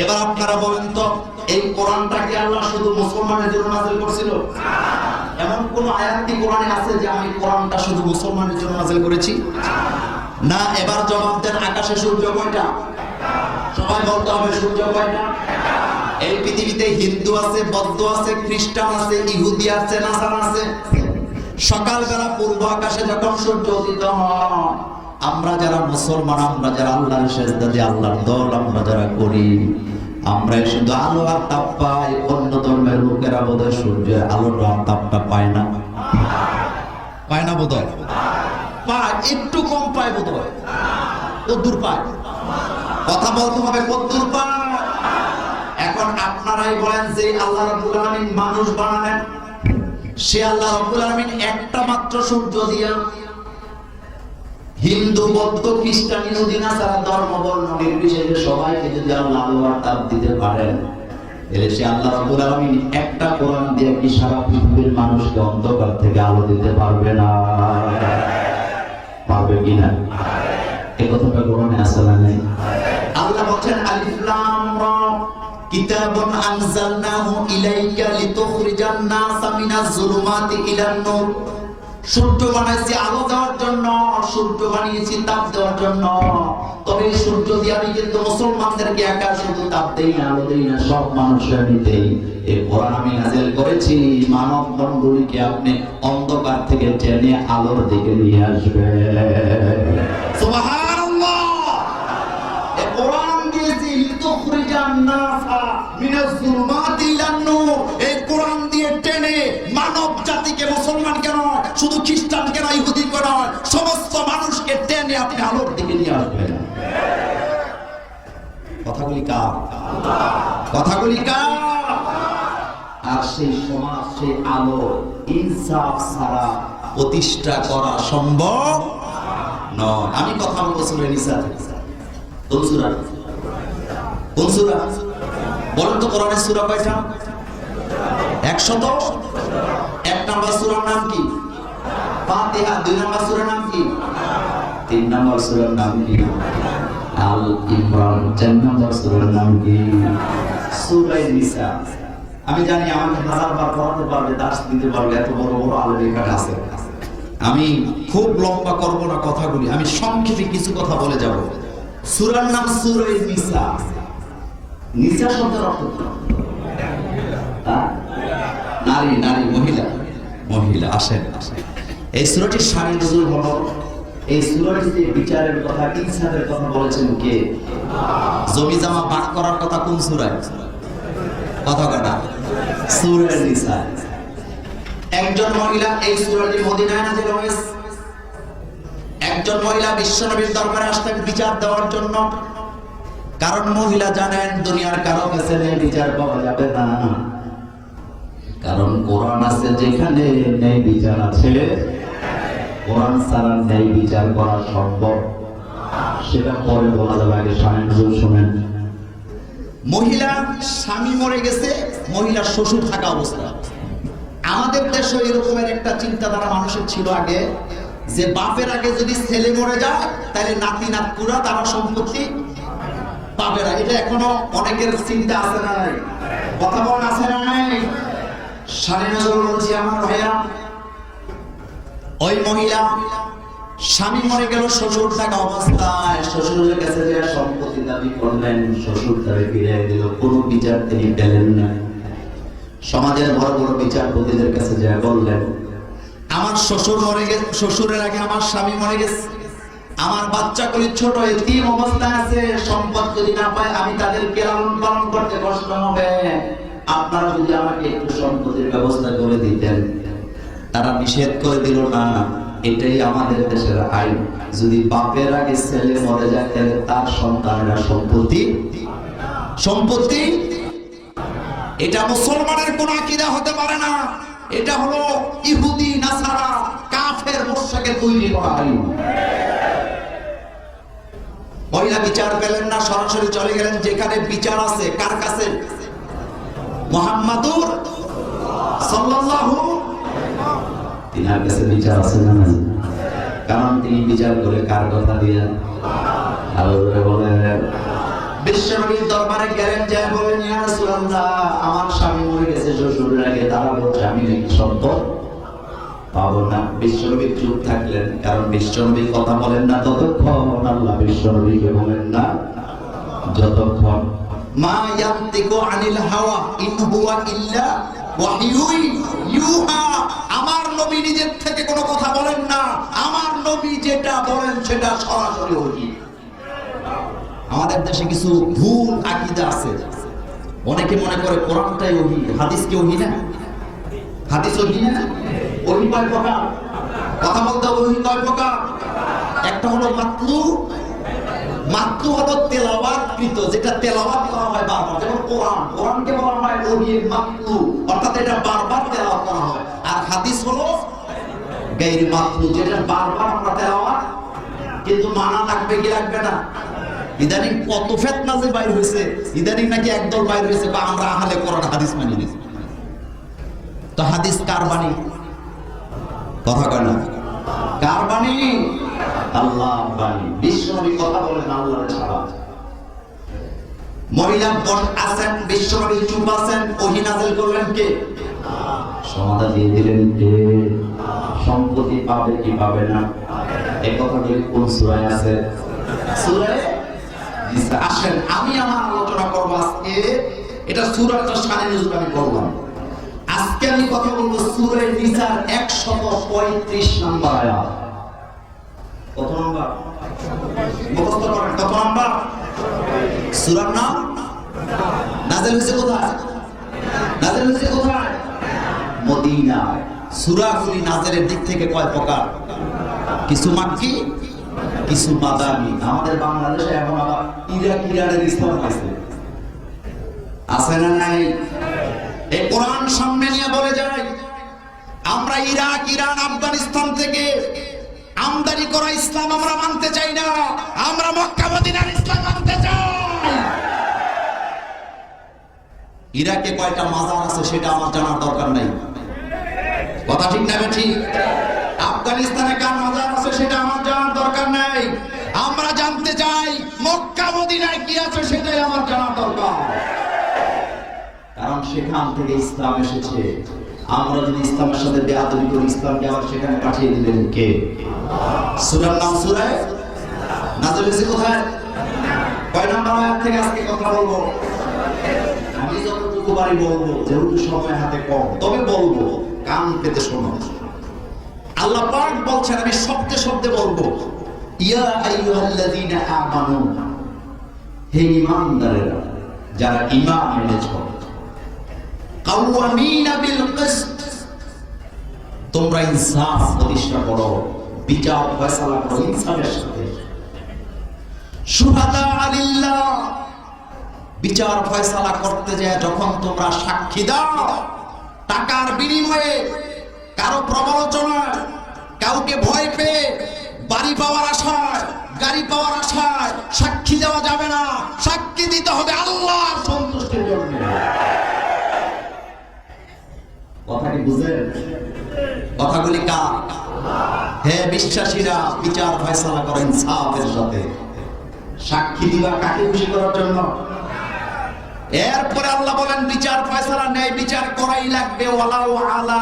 এবার আপনারা বলেন তো, এই কোরআনটা কি আল্লাহ শুধু মুসলমানের জন্য নাযিল করেছিল? এমন কোন আয়াত কি কোরআনে আছে যে আমি কোরআনটা শুধু মুসলমানের জন্য নাযিল করেছি? না। এবার জবাব দেন, আকাশে সূর্য কয়টা? সবাই বলতে হবে সূর্য কয়টা? এই পৃথিবীতে হিন্দু আছে, বৌদ্ধ আছে, খ্রিস্টান আছে, ইহুদি আছে, নাসারা আছে। সকালবেলা পূর্ব আকাশে যখন সূর্য উদিত হয়, আমরা যারা মুসলমান, আমরা যারা আল্লাহর সেজদা দিয়ে আল্লাহর দল আমরা যারা করি, আমরা শুধু আলো আর তাপ পাই। অন্য ধর্মের লোকেরা বোধহয় সূর্যের আলোর আর তাপটা পায় না। পায় না বোধহয়? পায়, একটু কম পায় বোধহয়। কদ্দূর পায়? কথা বলতে হবে, কদ্দূর পায়? এখন আপনারাই বলেন যে আল্লাহ রাব্বুল আলামিন মানুষ বানালেন, সে আল্লাহ রাব্বুল আলামিন একটা মাত্র সূর্য দিয়া হিন্দু বৌদ্ধ খ্রিস্টান ইহুদি নাসারা ধর্ম বর্ণ নির্বিশেষে সবাইকে যদি আল্লাহ আলোর তাপ দিতে পারেন, তাহলে সে আল্লাহ রাব্বুল আলামিন একটা কোরআন দিয়ে কি সারা পৃথিবীর মানুষকে অন্ধকার থেকে আলো দিতে পারবে না? পারবে কিনা? এই কথাটা কোরআনে আছে না নাই? আল্লাহ বলেন আলিফ লাম রা কিতাবুন আনজালনাহু ইলাইকা লিতুখরিজান নাসা মিনাজ যুলুমাতি ইলান নূর। সূর্য বানাইছি আলো দেওয়ার জন্য, সূর্য বানিয়েছি তাপ দেওয়ার জন্য। তবে এই সূর্য দিয়ে আমি কিন্তু মুসলমানদেরকে একা শুধু তাপ দেই না, আলো দেই না, সব মানুষের নিতেই এই কোরআন আমি নাযিল করেছি মানব মণ্ডলীকে আপনি অন্ধকার থেকে টেনে আলোর দিকে নিয়ে আসবেন। সুবহানাল্লাহ। এই কোরআন দিয়েছি লিতুখরিজান নাসা মিনাজ যুলুমাতি ইলান নূর। এই কোরআন দিয়ে টেনে মানব জাতিকে, মুসলমান কেন, শুধু খ্রিস্টান কেন, ইহুদি কেন, সমস্ত মানুষকে টেনে আপনি আলোর দিকে নিয়ে আসবেন। কথাগুলি কার? কথাগুলি কার? আর সেই সমাজ, সেই আলো ইনসাফ ছাড়া প্রতিষ্ঠা করা সম্ভব নয়। আমি কথা বলবো সূরা নিসা থেকে। কোন সূরা? কোন সূরা বলেন তো? কোরআনের সূরা কয়টা? 101 নম্বর সূরার নাম কি? ফাতিহা। 2 নম্বর সূরার নাম কি? 3 নম্বর সূরার নাম কি? আল ইমরান। 4 নম্বর সূরার নাম কি? সূরা নিসা। আমি জানি আমাকে হাজারবার পড়াতে পারবে, দাস দিতে পারবে, এত বড় বড় আলেম এখানে আছে। আমি খুব লম্বা করব না কথাগুলি, আমি সংক্ষেপে কিছু কথা বলে যাব। সূরার নাম সূরা নিসা। নিসা শব্দের অর্থ কি? নারী, নারী, মহিলা, মহিলা। আসেন, এই সূরাটির শানে নজুল হলো, এই সূরাটিতে বিচারের কথা, ইনসাফের কথা বলেছেন কে? জমি জমা ভাগ করার কথা কোন সূরায়? কথা কাটা সূরা নিসা। একজন মহিলা, এই সূরাটি মদিনায় নাযিল হয়েছে। একজন মহিলা বিশ্বনবীর দরবারে আসতেন বিচার দেওয়ার জন্য। কারণ মহিলা জানেন দুনিয়ার কারো কাছে বিচার পাওয়া যাবে না, কারণ কোরআন আছে যেখানে ন্যায় বিচার আছে। কোরআন ছাড়া ন্যায় বিচার করা সম্ভব, সেটা পরে বলা যাবে, আগে শানে নজুল শুনেন। মহিলা স্বামী মরে গেছে, মহিলার শ্বশুর থাকা অবস্থা। আমাদের দেশে এরকমের একটা চিন্তাধারা মানুষের ছিল আগে, যে বাপের আগে যদি ছেলে মরে যায় তাহলে নাতি নাতকুরা তারা সম্পত্তি পাবে না। এটা এখনো অনেকের চিন্তা আছে না নাই? কথা বলেন, আছে না নাই? শানে নজুল বলছি আমার ভাইয়া, ওই মহিলা স্বামী মরে গেল, শ্বশুর থাকা অবস্থায় শ্বশুরের কাছে যে সম্পত্তি দাবি করলেন, শ্বশুর তারে ফিরিয়ে দিল, কোনো বিচার তিনি পেলেন না। সমাজের বড় বড় বিচারপতিদের কাছে যা বললেন, আমার শ্বশুর মরে গেছে, শ্বশুরের আগে আমার স্বামী মরে গেছে, আমার বাচ্চাগুলি ছোট এতিম অবস্থায় আছে, সম্পদ যদি না পায় আমি তাদেরকে লালন পালন করতে কষ্ট হবে, আপনারা যদি আমাকে একটু সম্পত্তির ব্যবস্থা করে দিতেন। তারা নিষেধ করে দিল, না, এটাই আমাদের দেশের আইন, যদি বাপের আগে ছেলে মরে যায় তাহলে তার সন্তানেরা সম্পত্তি। এটা মুসলমানের কোন আকীদা হতে পারে না, এটা হলো ইহুদি নাসারা কাফের মুশরিকের তৈরি করা আইন। মহিলা বিচার পেলেন না, সরাসরি চলে গেলেন যেখানে বিচার আছে। কার কাছে? মুহাম্মাদুর সাল্লাল্লাহু, তিনার কাছে বিচার আছে না নাই? কারণ তিনি বিচার করে কার কথা দিয়ে? আল্লাহর বলেন। বিশ্বনবীর দরবারে গেলেন, যা বলেন, ইয়া রাসূলুল্লাহ, আমার স্বামী মরে গেছে, শ্বশুরের আগে তারা বলছে আমি নাকি সম্পদ পাবো না। বিশ্বনবী চুপ থাকলেন, কারণ বিশ্বনবী কথা বলেন না ততক্ষণ, আল্লাহ বিশ্বনবীকে বলেন না যতক্ষণ। মা ইয়ান্তিকু আনিল হাওয়া ইন হুয়া ইল্লা ওয়াহয়ুন ইউহা। আমার নবী নিজের থেকে কোনো কথা বলেন না, আমার নবী যেটা বলেন সেটা সরাসরি ওহী। আমাদের দেশে কিছু ভুল আকীদা আছে, অনেকে মনে করে কোরআনটাই ওহী, হাদিস কি ওহী না? হাদিস ওহী না? ওহী কয় প্রকার? কথা বলতে ওহী কয় প্রকার? একটা হলো মাতলু, মাতলু হলো তেলাওয়াতকৃত, যেটা তেলাওয়াত করা হয় বারবার, যেমন কোরআন, কোরআনকে বলা হয় ওহিয়ে মাতলু, অর্থাৎ এটা বারবার তেলাওয়াত করা হয়। আর হাদিস হলো গায়রে মাতলু, যেটা বারবার আমরা তেলাওয়াত, কিন্তু মানা লাগবে কি লাগবে না? ইদানিং কত ফিতনা যে বাইর হয়েছে, ইদানিং নাকি একদল বাইর হয়েছে বা আমরা আহলে কোরআন হাদিস মানি না। তো হাদিস কার বাণী? কথা কয় না, কার বাণী? আল্লাহর বাণী। বিশ্বনবী কথা বলেন আল্লাহর ছাড়া। মহিলা বন আছেন, বিশ্বনবী চুপ আছেন, ওহী নাযিল করলেন কে? সমাধান দিয়ে দিলেন কে? সম্পত্তি পাবে কি পাবে না, এই কথাটি কোন সূরায় আছে? সূরা নিসা। আসেন আমি আমার আলোচনা করব আজকে, এটা সূরাটা শানে নজুল আমি করলাম। আজকে আমি কথা বলবো সূরা নিসার 135 নম্বর আয়াত। কত নম্বর? মুখস্থ করেন, কত নম্বর? সূরার নাম নাযিল হয়েছে কোথায়? নাযিল হয়েছে কোথায়? মদিনায়। সূরাগুলি নাযিলের দিক থেকে কয় প্রকার? কিছু মাক্কি, কিছু মাদানী। আমাদের বাংলাদেশে এখন আবার ইরাক ইরানের ইসলাম আছে, আছে না নাই? এই কোরআন সামনে নিয়ে বলে যায় আমরা ইরাক, ইরান, আফগানিস্তান থেকে আমদানি করা ইসলাম আমরা মানতে চাই না, আমরা মক্কা মদিনার ইসলাম মানতে চাই। ইরাকে কয়টা মাজার আছে সেটা আমার জানার দরকার নাই, কথা ঠিক না ঠিক? আফগানিস্তানে কার মাজার আছে সেটা আমার জানার দরকার নাই, আমরা জানতে চাই মক্কা মদিনায় কি আছে সেটাই আমার জানার দরকার। কারণ সেখান থেকে ইসলাম এসেছে। আমরা যদি ইসলামের সাথে বেয়াদবি করি, ইসলামকে আবার সেখানে পাঠিয়ে দিলেন কে? সূরার নাম সূরা নাযিল হয়েছে কোথায়? কয় নম্বর আয়াত থেকে আজকে কথা বলবো? আমি যতটুকু পারি বলবো, যেহেতু সময় হাতে কম, তবে বলবো, কান পেতে শোনো। আল্লাহ পাক বলছেন, আমি শব্দে শব্দে বলবো, ইয়া আইয়ুহাল্লাযীনা আমানু, হে ঈমানদারেরা, যারা ঈমান এনেছো, কাওয়ামিনা বিল কিসত, তোমরা ইনসাফ প্রতিষ্ঠা করো, বিচার ফয়সালা করো ইনসাফের সাথে। শুহাদা লিল্লাহ, বিচার ফয়সালা করতে যায় যখন তোমরা সাক্ষী দাও, টাকার বিনিময়ে, কারো প্রবঞ্চনা, কাউকে ভয় পেয়ে বাড়ি পাওয়ার আশায়, গাড়ি পাওয়ার আশায় সাক্ষী দেওয়া যাবে না। সাক্ষী দিতে হবে আল্লাহর সন্তুষ্টির জন্য। কথা কি বুঝেন? কথাগুলি কার? হে বিশ্বাসীরা, বিচার ফয়সালা করেন ইনসাফের সাথে। সাক্ষী দিবা কাকে খুশি করার জন্য? এরপরে আল্লাহ বলেন বিচার ফয়সালা ন্যায় বিচার করাই লাগবে। ওয়ালাউ আলা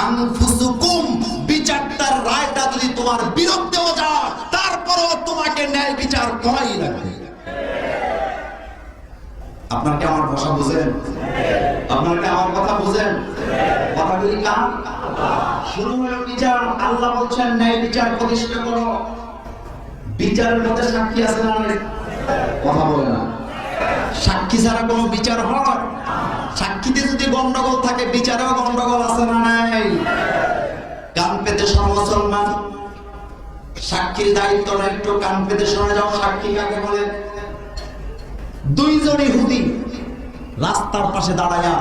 আনফুসুকুম, বিচারটার রায়টা যদি তোমার বিরুদ্ধেও যায়, তারপরও তোমাকে ন্যায় বিচার করাই লাগবে। আপনার কি আমার ভাষা বুঝেন? আপনার কি আমার কথা বুঝেন? কথাগুলি কার? শুরু হলো বিচার। আল্লাহ বলছেন ন্যায় বিচার প্রতিষ্ঠা করো। বিচারের মধ্যে সাক্ষী আছে না? কথা বলে না। সাক্ষী ছাড়া কোনো বিচার হয়? সাক্ষীতে যদি গন্ডগোল থাকে, বিচারেও গন্ডগোল আছে না নাই? কান পেতে শোনো মুসলমান, সাক্ষীর দায়িত্বটা একটু কান পেতে শোনা যাও। সাক্ষী কাকে বলে? দুইজন ইহুদি রাস্তার পাশে দাঁড়ায়া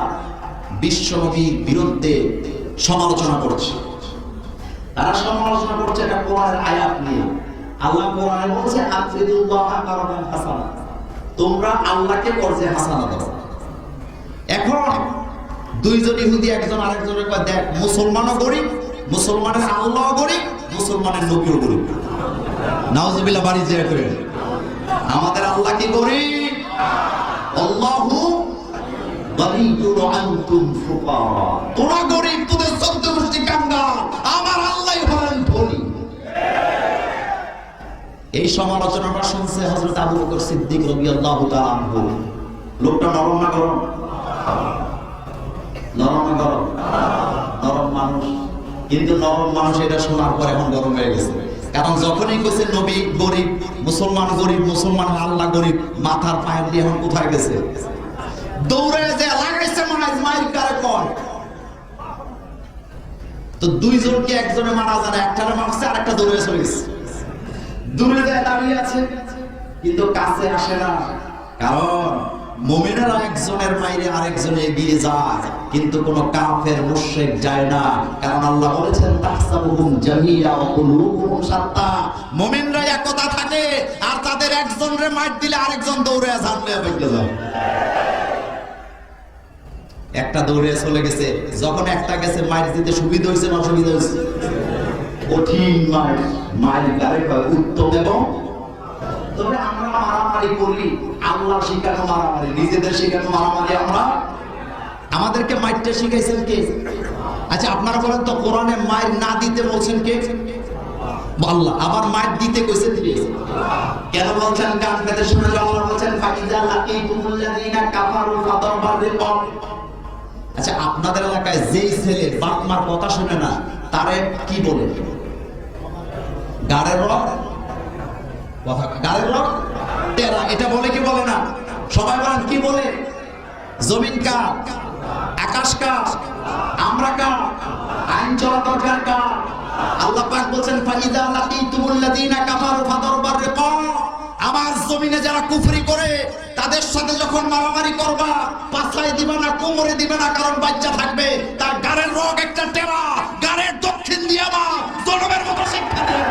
বিশ্বনবীর বিরুদ্ধে সমালোচনা করছে। তারা সমালোচনা করছে একটা কোরআনের আয়াত নিয়ে। আল্লাহ কোরআনে বলছে, আফরিদুল্লাহ কারবান হাসানা, তোমরা আল্লাহকে কর্জে হাসানা দাও। এখন দুইজন ইহুদি একজন আরেকজনের কয়, দেখ মুসলমানও গরিব, মুসলমানের আল্লাহও গরিব, মুসলমানের নবীও গরিব। নাউজুবিল্লাহ বাড়ি যায় করে। আমাদের আল্লাহ কি গরিব? আল্লাহু গনিয়্যুন ওয়া আনতুম ফুকারা। তোরা গরিব, তোদের 14 গোষ্ঠী কাঙ্গাল, আমার আল্লাহই হলেন ধনী। এই সমালোচনাটা শুনছে হযরত আবু বকর সিদ্দিক রাদিয়াল্লাহু তাআলা আনহু। লোকটা নরম না গরম? নরম না গরম? নরম মানুষ। কিন্তু নরম মানুষ এটা শোনার পর এখন গরম হয়ে গেছে। কারণ যখনই কইছে নবী গরিব, মুসলমান গরিব, মুসলমানের আল্লাহ গরিব, মাথার পায়ের দিয়ে এখন কোথায় গেছে? দৌড়ে যে লাগাইছে মনে হয় মাইর কারে কয়। তো দুইজনকে একজনে মারা যায় না, একটারে মারছে আর একটা দৌড়ে চলে গেছে। দূরে যায় দাঁড়িয়ে আছে, কিন্তু কাছে আসে না। কারণ মুমিনেরা একজনের বাইরে আরেকজন এগিয়ে যায়, কিন্তু কোন কাফের মুশরিক যায় না। কারণ আল্লাহ বলেছেন তাহসাবুহুম জামিয়া ওয়া কুলুবুহুম শাত্তা। মুমিনরা একতা থাকে, আর তাদের একজনরে মার দিলে আরেকজন দৌড়ে জানলে বেঁকে যায়। একটা দৌড়ে চলে গেছে, যখন একটা গেছে মার দিতে সুবিধা হয়েছে না অসুবিধা হয়েছে? কঠিন মার, মার গারে উত্তম। এবং তবে আমরা মারামারি করি, আল্লাহ শিখানো মারামারি, নিজেদের শিখানো মারামারি আমরা। আমাদেরকে মারতে শিখাইছেন কে? আচ্ছা আপনারা বলেন তো, কোরআনে মায়ের না দিতে বলছেন কে? আল্লাহ। আবার মায়ের দিতে কইছেন কে? কেন বলছেন? কান পেতে শুনে আল্লাহ বলছেন ফাইজা লাকিতুমুল্লাযিনা কাফারু ফাদারবার রিকাব। আচ্ছা আপনাদের এলাকায় যেই ছেলে বাপ মার কথা শুনে না, তারে কি বলে? গাড়ের রক। কথা গাড়ের রক টেরা, এটা বলে কি বলে না? সবাই বলেন কি বলে? জমিন কার? আকাশ কার? আমরা কার? আইন চলা দরকার কার? আল্লাহ পাক বলছেন ফাইদা লাকিতুমুল্লাযিনা কাফারু ফাদারবার রিকাব। আমার জমিনে যারা কুফরি করে তাদের সাথে যখন মারামারি করবা, পাছায় দিবা না, কোমরে দিবা না, কারণ বাচ্চা থাকবে। তার গাড়ের রক একটা টেরা, গাড়ের দক্ষিণ দিয়ে বা জনমের মতো শিক্ষা দেবে।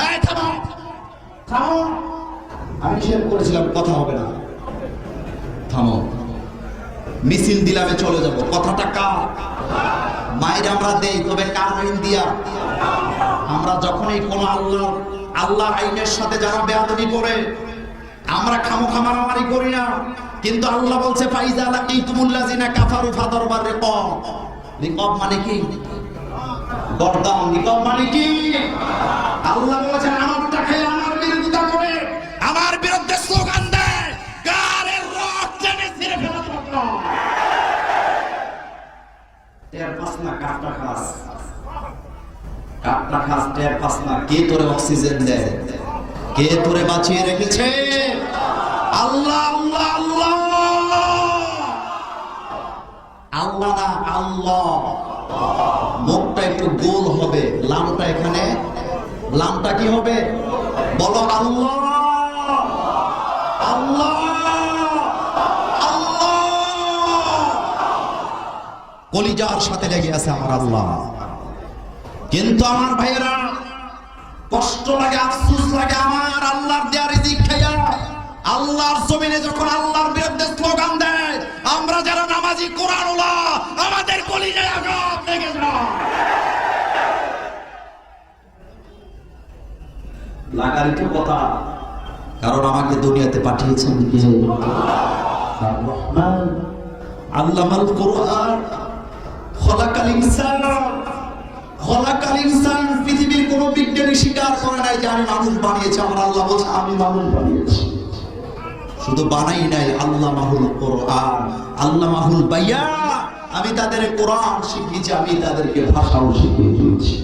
এই থামো, থামো, আমি শেয়ার করেছিলাম কথা হবে না, থামো। মিছিল দিলামে চলে যাব। কথাটা কার? মায়ের আমরা দেই, তবে কার আইন দিয়া? আমরা যখনই কোন আল্লাহ আইনের সাথে যারা বেয়াদবি করে, আমরা খামোখা মারামারি করি না। কিন্তু আল্লাহ বলছে ফাইজা লাকিতুমুল্লাযিনা কাফারু ফাদারবার রিকাব। রিকাব মানে কি? গর্দান। রিকাব মানে কি? আল্লাহ বলেছেন আমারটা খেয়ে আমার বিরোধিতা করে, আমার বিরুদ্ধে স্লোগান দেয়, গারের রক টেনে ছিঁড়ে ফেলা দরকার। টের পাস না কাটটা খাস, কাটটা খাস, টের পাস না। কে তোরে অক্সিজেন দেয়? কে তোরে বাঁচিয়ে রেখেছে? আল্লাহ। আল্লাহ আল্লাহ আল্লাহ না আল্লাহ। মুখটা একটু গোল হবে, লামটা এখানে, লামটা কি হবে? বলো আল্লাহ আল্লাহ আল্লাহ। কলিজার সাথে লেগে আছে আমার আল্লাহ। কিন্তু আমার ভাইয়েরা, কষ্ট লাগে, আফসোস লাগে আমার আল্লাহর দেয়া রিজিক খাইয়া আল্লাহর জমিনে যখন আল্লাহর বিরুদ্ধে স্লোগান দেয়, আমরা যারা নামাজি কোরআনওয়ালা, আমাদের কলিজায় আঘাত লেগে যায়। লাগার কি কথা? কারণ আমাকে দুনিয়াতে পাঠিয়েছেন কে? আর-রহমান আল্লামাল কোরআন খলাকাল ইনসান। খলাকাল ইনসান, পৃথিবীর কোন বিজ্ঞানী স্বীকার করে নাই যে আমি মানুষ বানিয়েছি। আমার আল্লাহ বলছে আমি মানুষ বানিয়েছি। শুধু বানাই নাই, আল্লামাহুল কোরআন, আল্লামাহুল বায়ান। আমি তাদের কোরআন শিখিয়েছি, আমি তাদেরকে ভাষাও শিখিয়ে দিয়েছি।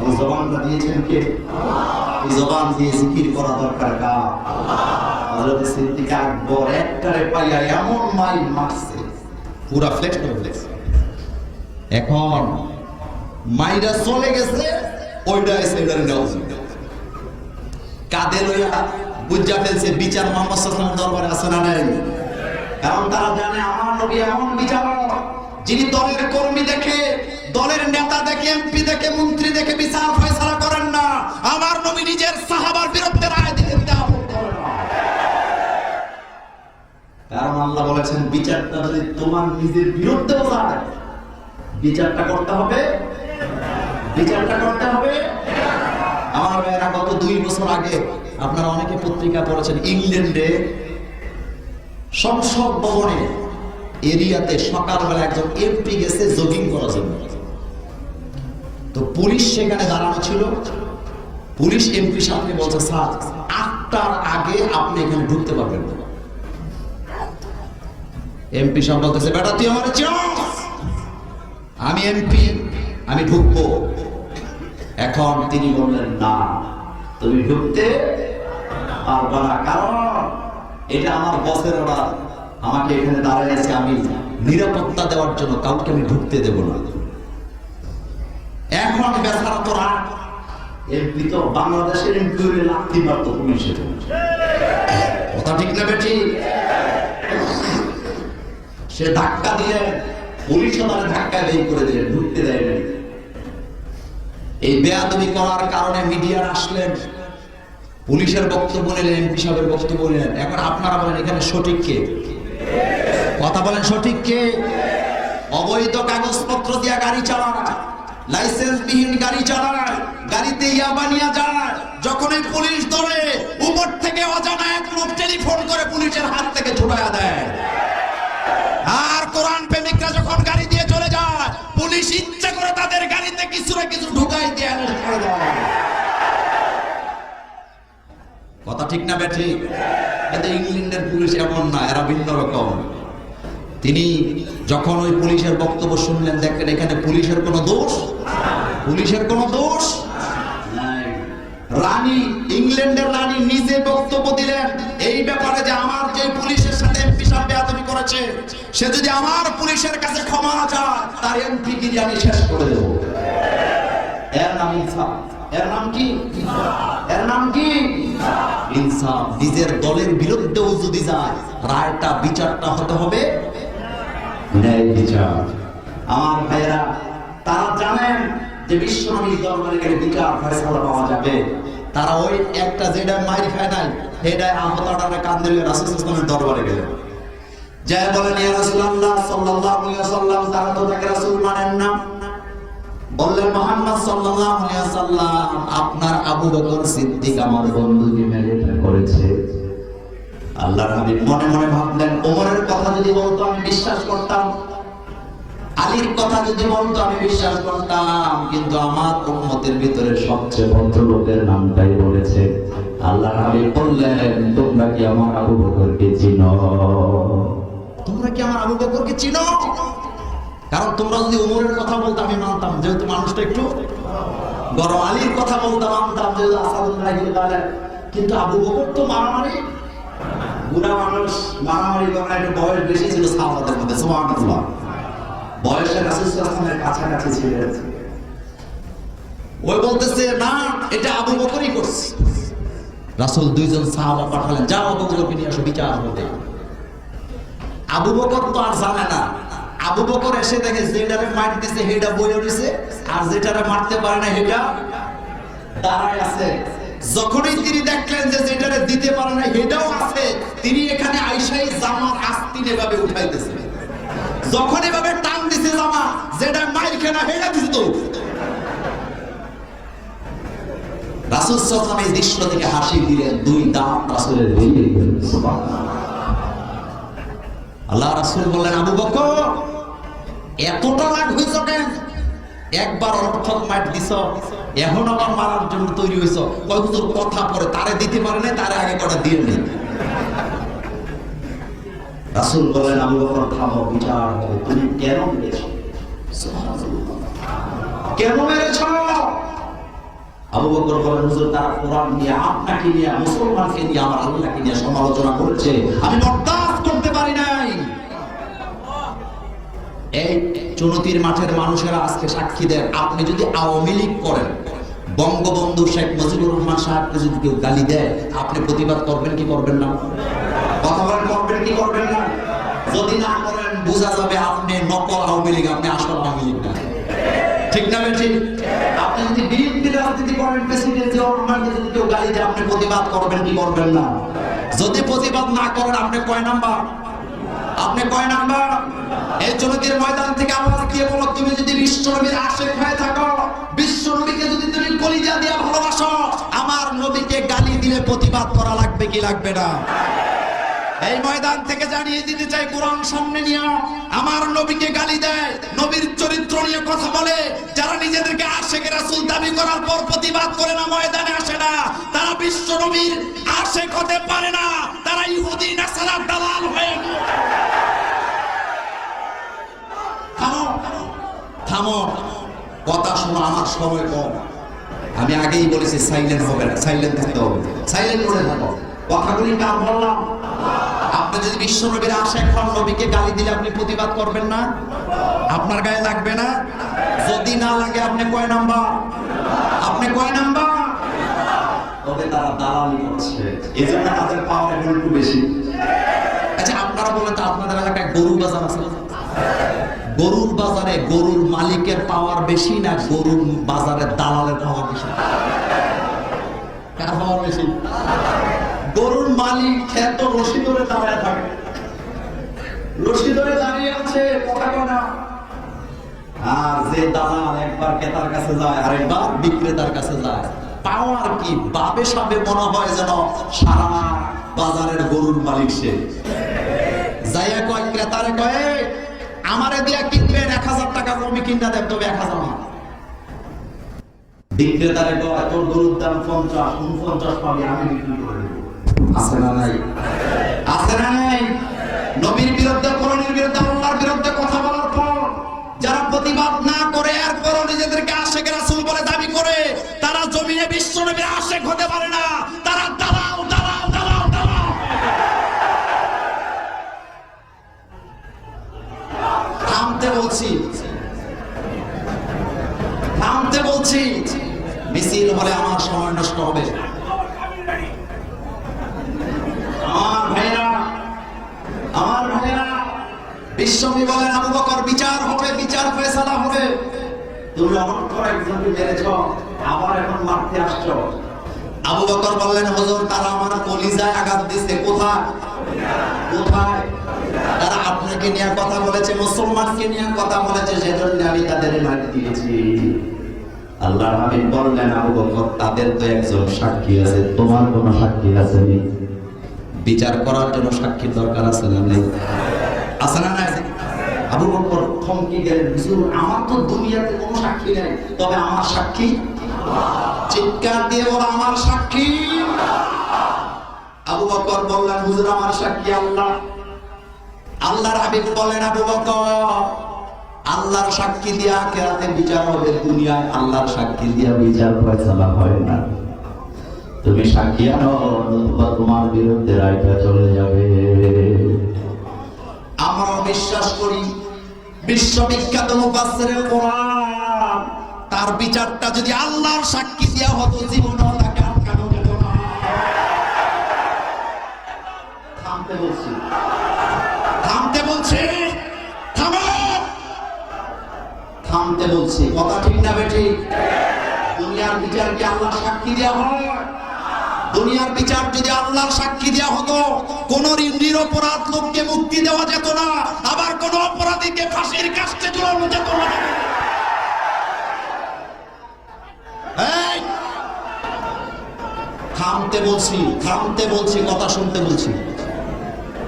এই জবানটা দিয়েছেন কে? এই জবান দিয়ে জিকির করা দরকার কার? হযরত সিদ্দিক আকবর একটারে পাইয়া এমন মাইল মারছে, পুরা ফ্লেক্স করে ফ্লেক্স। এখন মাইরা চলে গেছে, ওইটা এসে এটারে নেওয়া কাঁধে লইয়া বুঝা ফেলছে বিচার মুহাম্মদ সাল্লাল্লাহু আলাইহি ওয়াসাল্লাম দরবারে আছে না নাই? কারণ তারা জানে আমার নবী এমন বিচারক, যিনি দলের কর্মী দেখে, দলের নেতা দেখে, এমপি দেখে, মন্ত্রী দেখে বিচার ফয়সালা করেন না। আমার নবী নিজের সাহাবার বিরুদ্ধে রায় দিতে আপত্তি করেন না। কারণ আল্লাহ বলেছেন বিচারটা যদি তোমার নিজের বিরুদ্ধেও যায়, বিচারটা করতে হবে, বিচারটা করতে হবে। আমার ভাইয়েরা, গত 2 বছর আগে আপনারা অনেকে পত্রিকা পড়েছেন, ইংল্যান্ডে সংসদ ভবনে এরিয়াতে সকালবেলা একজন এমপি গেছে জগিং করার জন্য। তো পুলিশ সেখানে দাঁড়ানো ছিল। পুলিশ এমপি সামনে বলছে, স্যার 8টার আগে আপনি এখানে ঢুকতে পারবেন না। এমপি সাহেব বলতেছে, বেটা তুই আমার চিনস? আমি এমপি, আমি ঢুকবো। এখন তিনি বললেন, না তুমি ঢুকতে পারবা না, কারণ এটা আমার বসের অর্ডার। আমাকে এখানে দাঁড়ায় আছে, আমি নিরাপত্তা দেওয়ার জন্য কাউকে আমি ঢুকতে দেব না। এখন বেচারা তো রাগ, এমপি তো বাংলাদেশের এমপি হলে লাগতে পারতো পুলিশের। কথা ঠিক না ঠিক? সে ধাক্কা দিয়ে পুলিশ তার ধাক্কা বের করে দিলেন, ঢুকতে দেয়নি। এই বেয়াদবি করার কারণে মিডিয়া আসলেন, পুলিশের বক্তব্য নিলেন, এমপি সাহেবের বক্তব্য নিলেন। এখন আপনারা বলেন এখানে সঠিক কে? কথা বলেন সঠিক কে? অবৈধ কাগজপত্র দিয়ে গাড়ি চালায়, লাইসেন্স বিহীন গাড়ি চালায়, গাড়িতে ইয়াবা নিয়ে যায়, যখন এই পুলিশ ধরে উপর থেকে অজানা এক লোক টেলিফোন করে পুলিশের হাত থেকে ছুটায়া দেয়। আর কোরআন প্রেমিকরা যখন গাড়ি দিয়ে চলে যায়, পুলিশ ইচ্ছা করে তাদের গাড়িতে কিছু না কিছু ঢুকাই দিয়ে কথা ঠিক না বেঠি? কিন্তু ইংল্যান্ডের পুলিশ এমন না, এরা ভিন্ন রকম। তিনি যখন ওই পুলিশের বক্তব্য শুনলেন, দেখলেন এখানে পুলিশের কোনো দোষ, পুলিশের কোনো দোষ নাই। রানী, ইংল্যান্ডের রানী নিজে বক্তব্য দিলেন এই ব্যাপারে যে আমার যে পুলিশের সাথে এমপি সাহেব বেয়াদবি করেছে, সে যদি আমার পুলিশের কাছে ক্ষমা না চায়, তার এমপি গিরি আমি শেষ করে দেব। এর নাম ইনসাফ। এর নাম কি? এর নাম কি? ইনসাফ। নিজের দলের বিরুদ্ধেও যদি যায়, রায়টা বিচারটা হতে হবে ন্যায় বিচার। আমার ভাইয়েরা, তারা জানেন যে বিশ্বনবীর দরবারে গেলে বিচার ফয়সালা পাওয়া যাবে। তারা ওই একটা যেটা মাইর খায় নাই, সেটাই আহতটারে কান দিলে রাসূল সাল্লাল্লাহু আলাইহি দরবারে গেলেন, যায় বলেন ইয়া রাসূলুল্লাহ সাল্লাল্লাহু আলাইহি ওয়াসাল্লাম, তারা তো তাকে রাসূল মানেন না। বললেন মুহাম্মদ সাল্লাল্লাহু আলাইহি ওয়াসাল্লাম, আপনার আবু বকর সিদ্দিক আমার বন্ধুকে মেরে করেছে। আল্লাহর হাবিব মনে মনে ভাবলেন, ওমরের কথা যদি বলতো আমি বিশ্বাস করতাম, আলীর কথা যদি বলতো আমি বিশ্বাস করতাম, কিন্তু আমার উম্মতের ভিতরে সবচেয়ে ভদ্রলোকের নামটাই বলেছে। আল্লাহর হাবিব বললেন, তোমরা কি আমার আবু বকরকে চিনো? তোমরা কি আমার আবু বকরকে চিনো? কারণ তোমরা যদি ওমরের কথা বলতো আমি মানতাম, যেহেতু মানুষটা একটু গরম। আলীর কথা বলতাম মানতাম, যেহেতু আসাদুল্লাহ ইবনে, কিন্তু আবু বকর তো মারামারি, বুড়া মানুষ, মারামারি করার একটু বয়স বেশি ছিল সাহাবাদের মধ্যে। সুবহানাল্লাহ, বয়সে রাসূল সাল্লাল্লাহু আলাইহি ওয়াসাল্লামের কাছাকাছি ছিলেন। ওই বলতেছে না, এটা আবু বকরই করছে। রাসূল দুইজন সাহাবা পাঠালেন, যাও আবু বকরকে নিয়ে আসো, বিচার হবে। আবু বকর তো আর জানে না। আবু বকর এসে দেখে যেটারে মার দিছে হেডা বইয়ে দিছে, আর যেটারে মারতে পারে না হেডা দাঁড়ায় আছে। যখনই তিনি দেখলেন যে যেটারে দিতে পারে না হেডাও আছে, তিনি এখানে আইসাই জামার আস্তিন এভাবে উঠাইতেছেন। যখন এভাবে টান দিছে জামা, যেটা মাইর খেনা হেডা দিছে তো। রাসূল সাল্লাল্লাহু আলাইহি ওয়াসাল্লাম এই দৃশ্য থেকে হাসি দিলেন, দুই দাঁত রাসূলের বেরিয়ে গেল। সুবহানাল্লাহ। আল্লাহ রাসূল বললেন, আবু বকর এতটা রাগ হইছ কেন? একবার অর্থক মার দিছ, এখন আবার মারার জন্য তৈরি হইছ। কয় হুজুর কথা পরে তারে দিতে পারে না, তারে আগে কটা দিয়ে নেই। রাসূল বললেন, আবু বকর থামো, বিচার হবে। তুমি কেন মেরেছ? সুবহানাল্লাহ, কেন মেরেছ? আবু বকর বলেন, হুজুর তারা কোরআন নিয়ে, আপনাকে নিয়ে, মুসলমানকে নিয়ে, আমার আল্লাহকে নিয়ে সমালোচনা করেছে, আমি বরদাস্ত করতে পারি নাই। এই চুনতির মাঠের মানুষেরা আজকে সাক্ষী দেন, আপনি যদি আওয়ামী লীগ করেন, বঙ্গবন্ধু শেখ মুজিবুর রহমান সাহেবকে যদি কেউ গালি দেয়, আপনি প্রতিবাদ করবেন কি করবেন না? কথা বলেন, করবেন কি করবেন না? যদি না করেন, বোঝা যাবে আপনি নকল আওয়ামী লীগ, আপনি আসল আওয়ামী লীগ না। ঠিক না বেঠিক? আপনি যদি বিএনপি রাজনীতি করেন, প্রেসিডেন্ট জিয়াউররহমানকে যদি কেউ গালি দেয়, আপনি প্রতিবাদ করবেন কি করবেন না? যদি প্রতিবাদ না করেন, আপনি কয় নাম্বার? আপনি কয় নাম্বার? এই চুনতির ময়দান থেকে আওয়াজ দিয়ে বলো, তুমি যদি বিশ্বনবীর আশিক হয়ে থাকো, বিশ্বনবীকে যদি তুমি কলিজা দিয়ে ভালোবাসো, আমার নবীকে গালি দিলে প্রতিবাদ করা লাগবে কি লাগবে না? এই ময়দান থেকে জানিয়ে দিতে চাই, কোরআন সামনে নিয়ে আমার নবীকে গালি দেয়, নবীর চরিত্র নিয়ে কথা বলে, যারা নিজেদেরকে আশিকে রাসূল দাবি করার পর প্রতিবাদ করে না, ময়দানে আসে না, তারা বিশ্ব নবীর আশিক হতে পারে না, তারা ইহুদি নাসারার দালাল হয়ে। থামো, থামো, কথা শোনো, আমার সময় কম। আমি আগেই বলেছি সাইলেন্ট হবে না, সাইলেন্ট থাকতে হবে, সাইলেন্ট করে থাকো। কথাগুলি কার বললাম? আপনি যদি বিশ্ব নবীর আশিক হন, নবীকে গালি দিলে আপনি প্রতিবাদ করবেন না? আপনার গায়ে লাগবে না? যদি না লাগে, আপনি কয় নাম্বার? আপনি কয় নাম্বার? হবে তারা দালালি করছে, এই জন্য তাদের পাওয়ার একটু বেশি। আচ্ছা আপনারা বলেন তো, আপনাদের এলাকায় গরুর বাজার আছে? গরুর বাজারে গরুর মালিকের পাওয়ার বেশি না গরুর বাজারে দালালের পাওয়ার বেশি? কার পাওয়ার বেশি? গরুর মালিক এত রশি ধরে দাঁড়ায় থাকে, রশি ধরে দাঁড়িয়ে আছে, কথা কয় না। আর যে দালাল একবার ক্রেতার কাছে যায় আরেকবার বিক্রেতার কাছে যায়, পাওয়ার কি বাবে সাবে মনে হয় যেন সারা বাজারের গরুর মালিক সে। যাইয়া কয় ক্রেতারে কয়, আমারে দিয়া কিনবেন 1000 টাকা কমে কিনা দেন, তবে 1000 না। বিক্রেতারে কয় তোর গরুর দাম 50, 49 পাবি, আমি বিক্রি করে দেব। আছে না নাই? আছে না নাই? নবীর বিরুদ্ধে, কোরআনের বিরুদ্ধে, আল্লাহর বিরুদ্ধে কথা বলার পর যারা প্রতিবাদ না করে এরপরও নিজেদেরকে আশেক রাসূল বলে দাবি করে, তারা জমিনে বিশ্বনবীর আশেক হতে পারে না, তারা দালাল দালাল দালাল দালাল। থামতে বলছি, থামতে বলছি, মিছিল হলে আমার সময় নষ্ট হবে। আমার ভাইরা, আমার ভাইরা, বিশ্বনবী বলেন আবু বকর বিচার হবে, বিচার ফয়সালা হবে। তুমি অনন্ত একজনকে মেরেছো, আবার এখন মারতে আসছো। আবু বকর বললেন হুজুর তারা আমার কলিজায় আঘাত দিয়েছে। কোথায়? কোথায়? তারা আপনাকে নিয়ে কথা বলেছে, মুসলমানকে নিয়ে কথা বলেছে, সেজন্য আমি তাদের মারতে দিয়েছি। আল্লাহর হাবিব বললেন আবু বকর তাদের তো একজন সাক্ষী আছে, তোমার কোনো সাক্ষী আছে? বিচার করার জন্য সাক্ষীর দরকার আছে না নেই? আছে না নাই? আবু বকর থমকে গেলেন, হুজুর আমার তো দুনিয়াতে কোনো সাক্ষী নাই, তবে আমার সাক্ষী চিৎকার দিয়ে বলো আমার সাক্ষী। আবু বকর বললেন হুজুর আমার সাক্ষী আল্লাহ। আল্লাহর হাবিব বলেন আবু বকর আল্লাহর সাক্ষী দিয়ে আখিরাতে বিচার হবে, দুনিয়ায় আল্লাহর সাক্ষী দিয়ে বিচার ফয়সালা হয় না। তুমি সাক্ষী আনো, নতুবা তোমার বিরুদ্ধে রায়টা চলে যাবে। আমরা বিশ্বাস করি বিশ্ববিখ্যাত মুফাসসিরে কোরআন, তার বিচারটা যদি আল্লাহর সাক্ষী দেয়া হতো জীবনও তাকে আটকানো যেত না। থামতে বলছি, থামতে বলছি, থামো, থামতে বলছি। কথা ঠিক না বেঠিক? দুনিয়ার বিচার কি আল্লাহর সাক্ষী দেয়া হয়? দুনিয়ার বিচার যদি আল্লাহর সাক্ষী দেয়া হতো, কোন নিরপরাধ লোককে মুক্তি দেওয়া যেত না, আবার কোন অপরাধীকে ফাঁসির কাস্টে ঝুলানো যেত না। থামতে বলছি, থামতে বলছি, কথা শুনতে বলছি।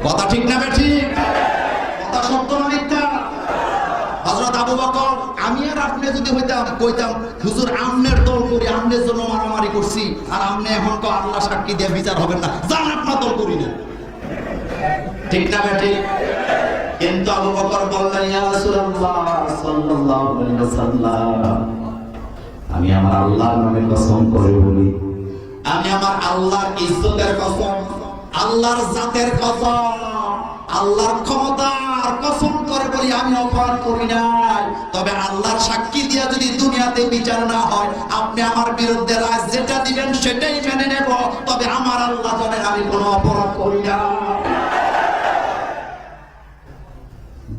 কথা ঠিক না বেঠিক? কথা সত্য না মিথ্যা? হযরত আবু বকর, আমি আর আপনি যদি হইতাম কইতাম হুজুর আমনের দল করি, আমনের জন্য মারামারি করছি, আর আপনি এখন তো আল্লাহ সাক্ষী দিয়ে বিচার হবে না, জান আপনার দল করি না। ঠিক না বেঠিক? কিন্তু আবু বকর বললেন ইয়া রাসূলুল্লাহ সাল্লাল্লাহু আলাইহি ওয়াসাল্লাম, আমি আমার আল্লাহর নামে কসম করে বলি, আমি আমার আল্লাহর ইজ্জতের কসম, আল্লাহর জাতের কসম, আল্লাহর ক্ষমতার কসম করে বলি আমি অপরাধ করি নাই। তবে আল্লাহর সাক্ষী দিয়া যদি দুনিয়াতে বিচার না হয়, আপনি আমার বিরুদ্ধে রায় যেটা দিবেন সেটাই মেনে নেব, তবে আমার আল্লাহ জানেন আমি কোনো অপরাধ করি না।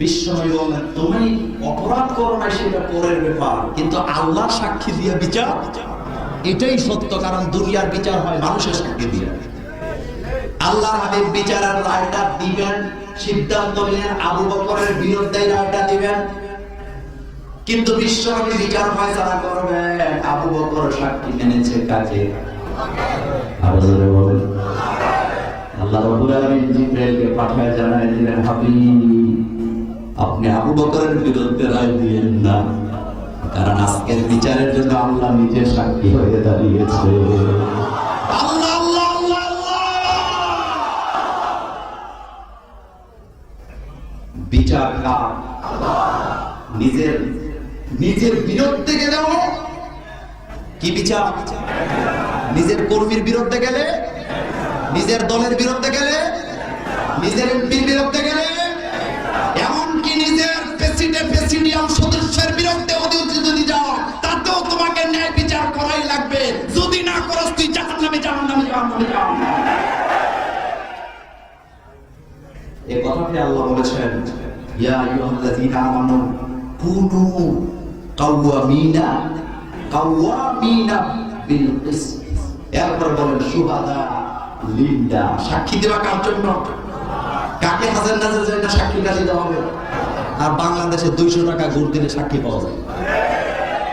বিশ্বনবী বলেন তুমি অপরাধ করো না সেটা পরের ব্যাপার, কিন্তু আল্লাহর সাক্ষী দিয়ে বিচার এটাই সত্য, কারণ দুনিয়ার বিচার হয় মানুষের সাক্ষী দিয়ে। আল্লাহর হাবিব বিচারের রায়টা দিবেন, সিদ্ধান্ত নিলেন আবু বকরের বিরুদ্ধে রায়টা দিবেন, কিন্তু বিশ্বনবী বিচার ফয়সালা করবেন। আবু বকর সাক্ষী মেনেছে কাকে? আল্লাহরে বলেন। আল্লাহ রাব্বুল আলামিন জিবরাইলকে পাঠায় জানায় দিলেন হাবিব আপনি আবু বকরের বিরুদ্ধে রায় দিয়েন না, কারণ আজকের বিচারের জন্য আল্লাহ নিজে সাক্ষী হয়ে দাঁড়িয়েছে। আল্লাহ আল্লাহ আল্লাহ আল্লাহ। বিচার কার? নিজের নিজের বিরুদ্ধে গেলেও কি বিচার? নিজের কর্মীর বিরুদ্ধে গেলে, নিজের দলের বিরুদ্ধে গেলে, নিজের এমপির বিরুদ্ধে গেলে, এমনকি নিজের প্রেসিডিয়াম সদস্যের বিরুদ্ধে যদি যাও, তাতেও তোমাকে ন্যায় বিচার করাই লাগবে। যদি না করস তুই জাহান্নামে যাবেন। এই কথাটি আল্লাহ বলেছেন, ইয়া আইয়ুহাল্লাযীনা আমানু কুনু কাওয়ামিনা বিল কিসত। এরপর বলেন শুহাদা লিল্লাহ, সাক্ষী দেওয়া কার জন্য? কাকে হাজার নাজার যায় না সাক্ষী কাছে দেওয়া হবে? আর বাংলাদেশে 200 টাকা ঘুষ দিলে সাক্ষী পাওয়া যায়,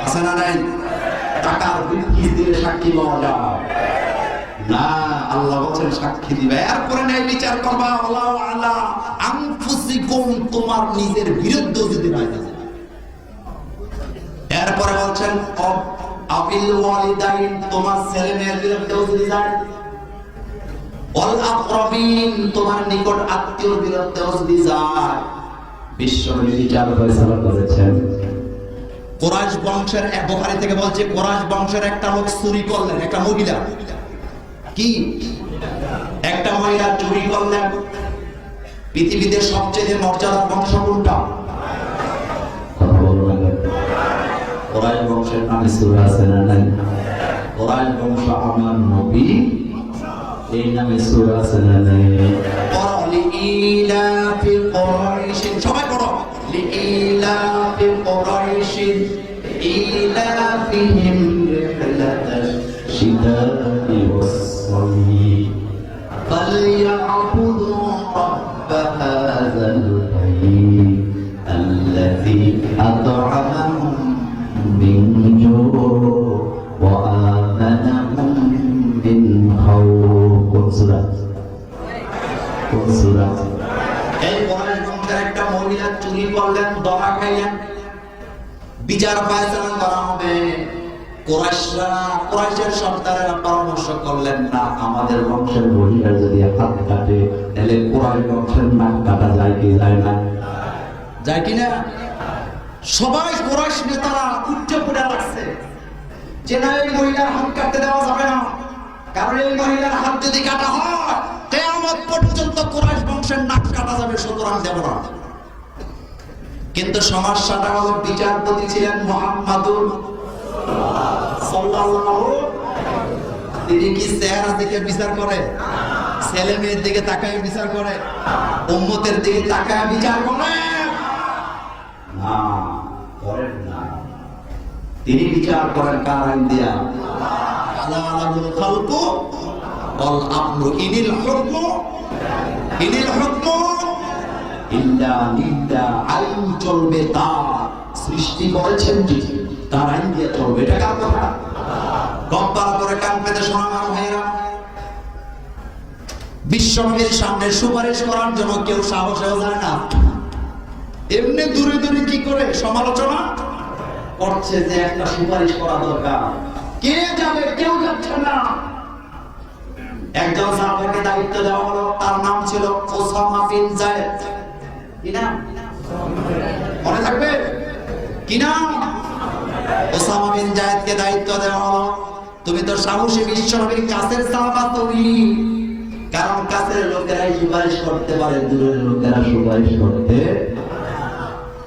আছে না নাই? টাকার বিল দিলে সাক্ষী পাওয়া যায় না। আল্লাহ বলেন সাক্ষী দিবে, এরপরে ন্যায় বিচার করবা। আল্লাহ আলা আনফুসিকুম, তোমার নিজের বিরুদ্ধে যদি রায় দেয়। এরপরে বলছেন আবিল ওয়ালিদাইন, তোমার ছেলে মেয়ের বিরুদ্ধে যদি যায়। ওয়াল আকরাবিন, তোমার নিকট আত্মীয়র বিরুদ্ধে যদি যায়। বিশ্বনবী বিচার ফয়সালা করেছেন। কুরাইশ বংশের, বুখারী থেকে বলছে, কুরাইশ বংশের একটা লোক চুরি করলেন, একটা মহিলা, কি একটা মহিলা চুরি করলেন। পৃথিবীতে সবচেয়ে মর্যাদার বংশ কোনটা? কথা বলবেন। কুরাইশ বংশের নামে সূরা আছে না নাই? কুরাইশ বংশ আমার নবী, এই নামে সূরা আছে না নাই? লিইলাফি কুরাইশ, সবাই পড়ো। লিইলাফি কুরাইশ ইলাফিহিম রিহলাতাশ শিতা'i ওয়াস-সাইফ ফালইয়াবুদু রাব্ব হাযাল বাইত আল্লাযী আত'আমাহুম মিন জু' ওয়া আমানাহুম মিন খাউফ। কোন সূরা? কোন সূরা? এই কুরাইশ বংশের একটা মহিলা চুরি করলেন, ধরা খাইলেন। বিচার ফয়সালা করা হবে। কুরাইশের সর্দারেরা পরামর্শ করলেন, না, আমাদের বংশের মহিলা যদি হাত কাটে তাহলে কুরাইশ বংশের নাক কাটা যায় কি যায় না? যায় কি না? সবাই কুরাইশ নেতারা উচ্চে পড়ে লাগছে যে না, এই মহিলার হাত কাটতে দেওয়া যাবে না, কারণ এই মহিলার হাত যদি কাটা হয় কিয়ামত পর্যন্ত কুরাইশ বংশের নাক কাটা যাবে, সুতরাং দেব না। কিন্তু সমস্যাটা হলো বিচারপতি ছিলেন মুহাম্মাদুর সাল্লাল্লাহু, তিনি কি চেহারা দেখে বিচার করে? ছেলে মেয়ের দিকে তাকায় বিচার করে? উম্মতের দিকে তাকায় বিচার করে? না, করেন না। তিনি বিচার করেন কার আইন দিয়া? আলাল খালকু ওয়াল আমরু ইনিল হুকমু ইল্লা লিল্লাহ। আইন চলবে তার, সৃষ্টি করেছেন যিনি, তার আইন দিয়ে চলবে। এটা কার কথা? গম্পারা করে কান পেতে শোনা আমার ভাইরা। বিশ্বনবীর সামনে সুপারিশ করার জন্য কেউ সাহসেও যায় না। এমনি দূরে দূরে কি করে সমালোচনা করছে যে একটা সুপারিশ করা দরকার। কে যাবে? কেউ যাচ্ছে না। একজন সাহাবাকে দায়িত্ব দেওয়া হলো, তার নাম ছিল ওসামা বিন যায়েদ। কি নাম? মনে থাকবে কি নাম? ওসামা বিন যায়েদকে দায়িত্ব দেওয়া হলো, তুমি তো সাহসী বিশ্বনবীর কাছের সাহাবা তুমি, কারণ কাছের লোকেরাই সুপারিশ করতে পারে, দূরের লোকেরা সুপারিশ করতে।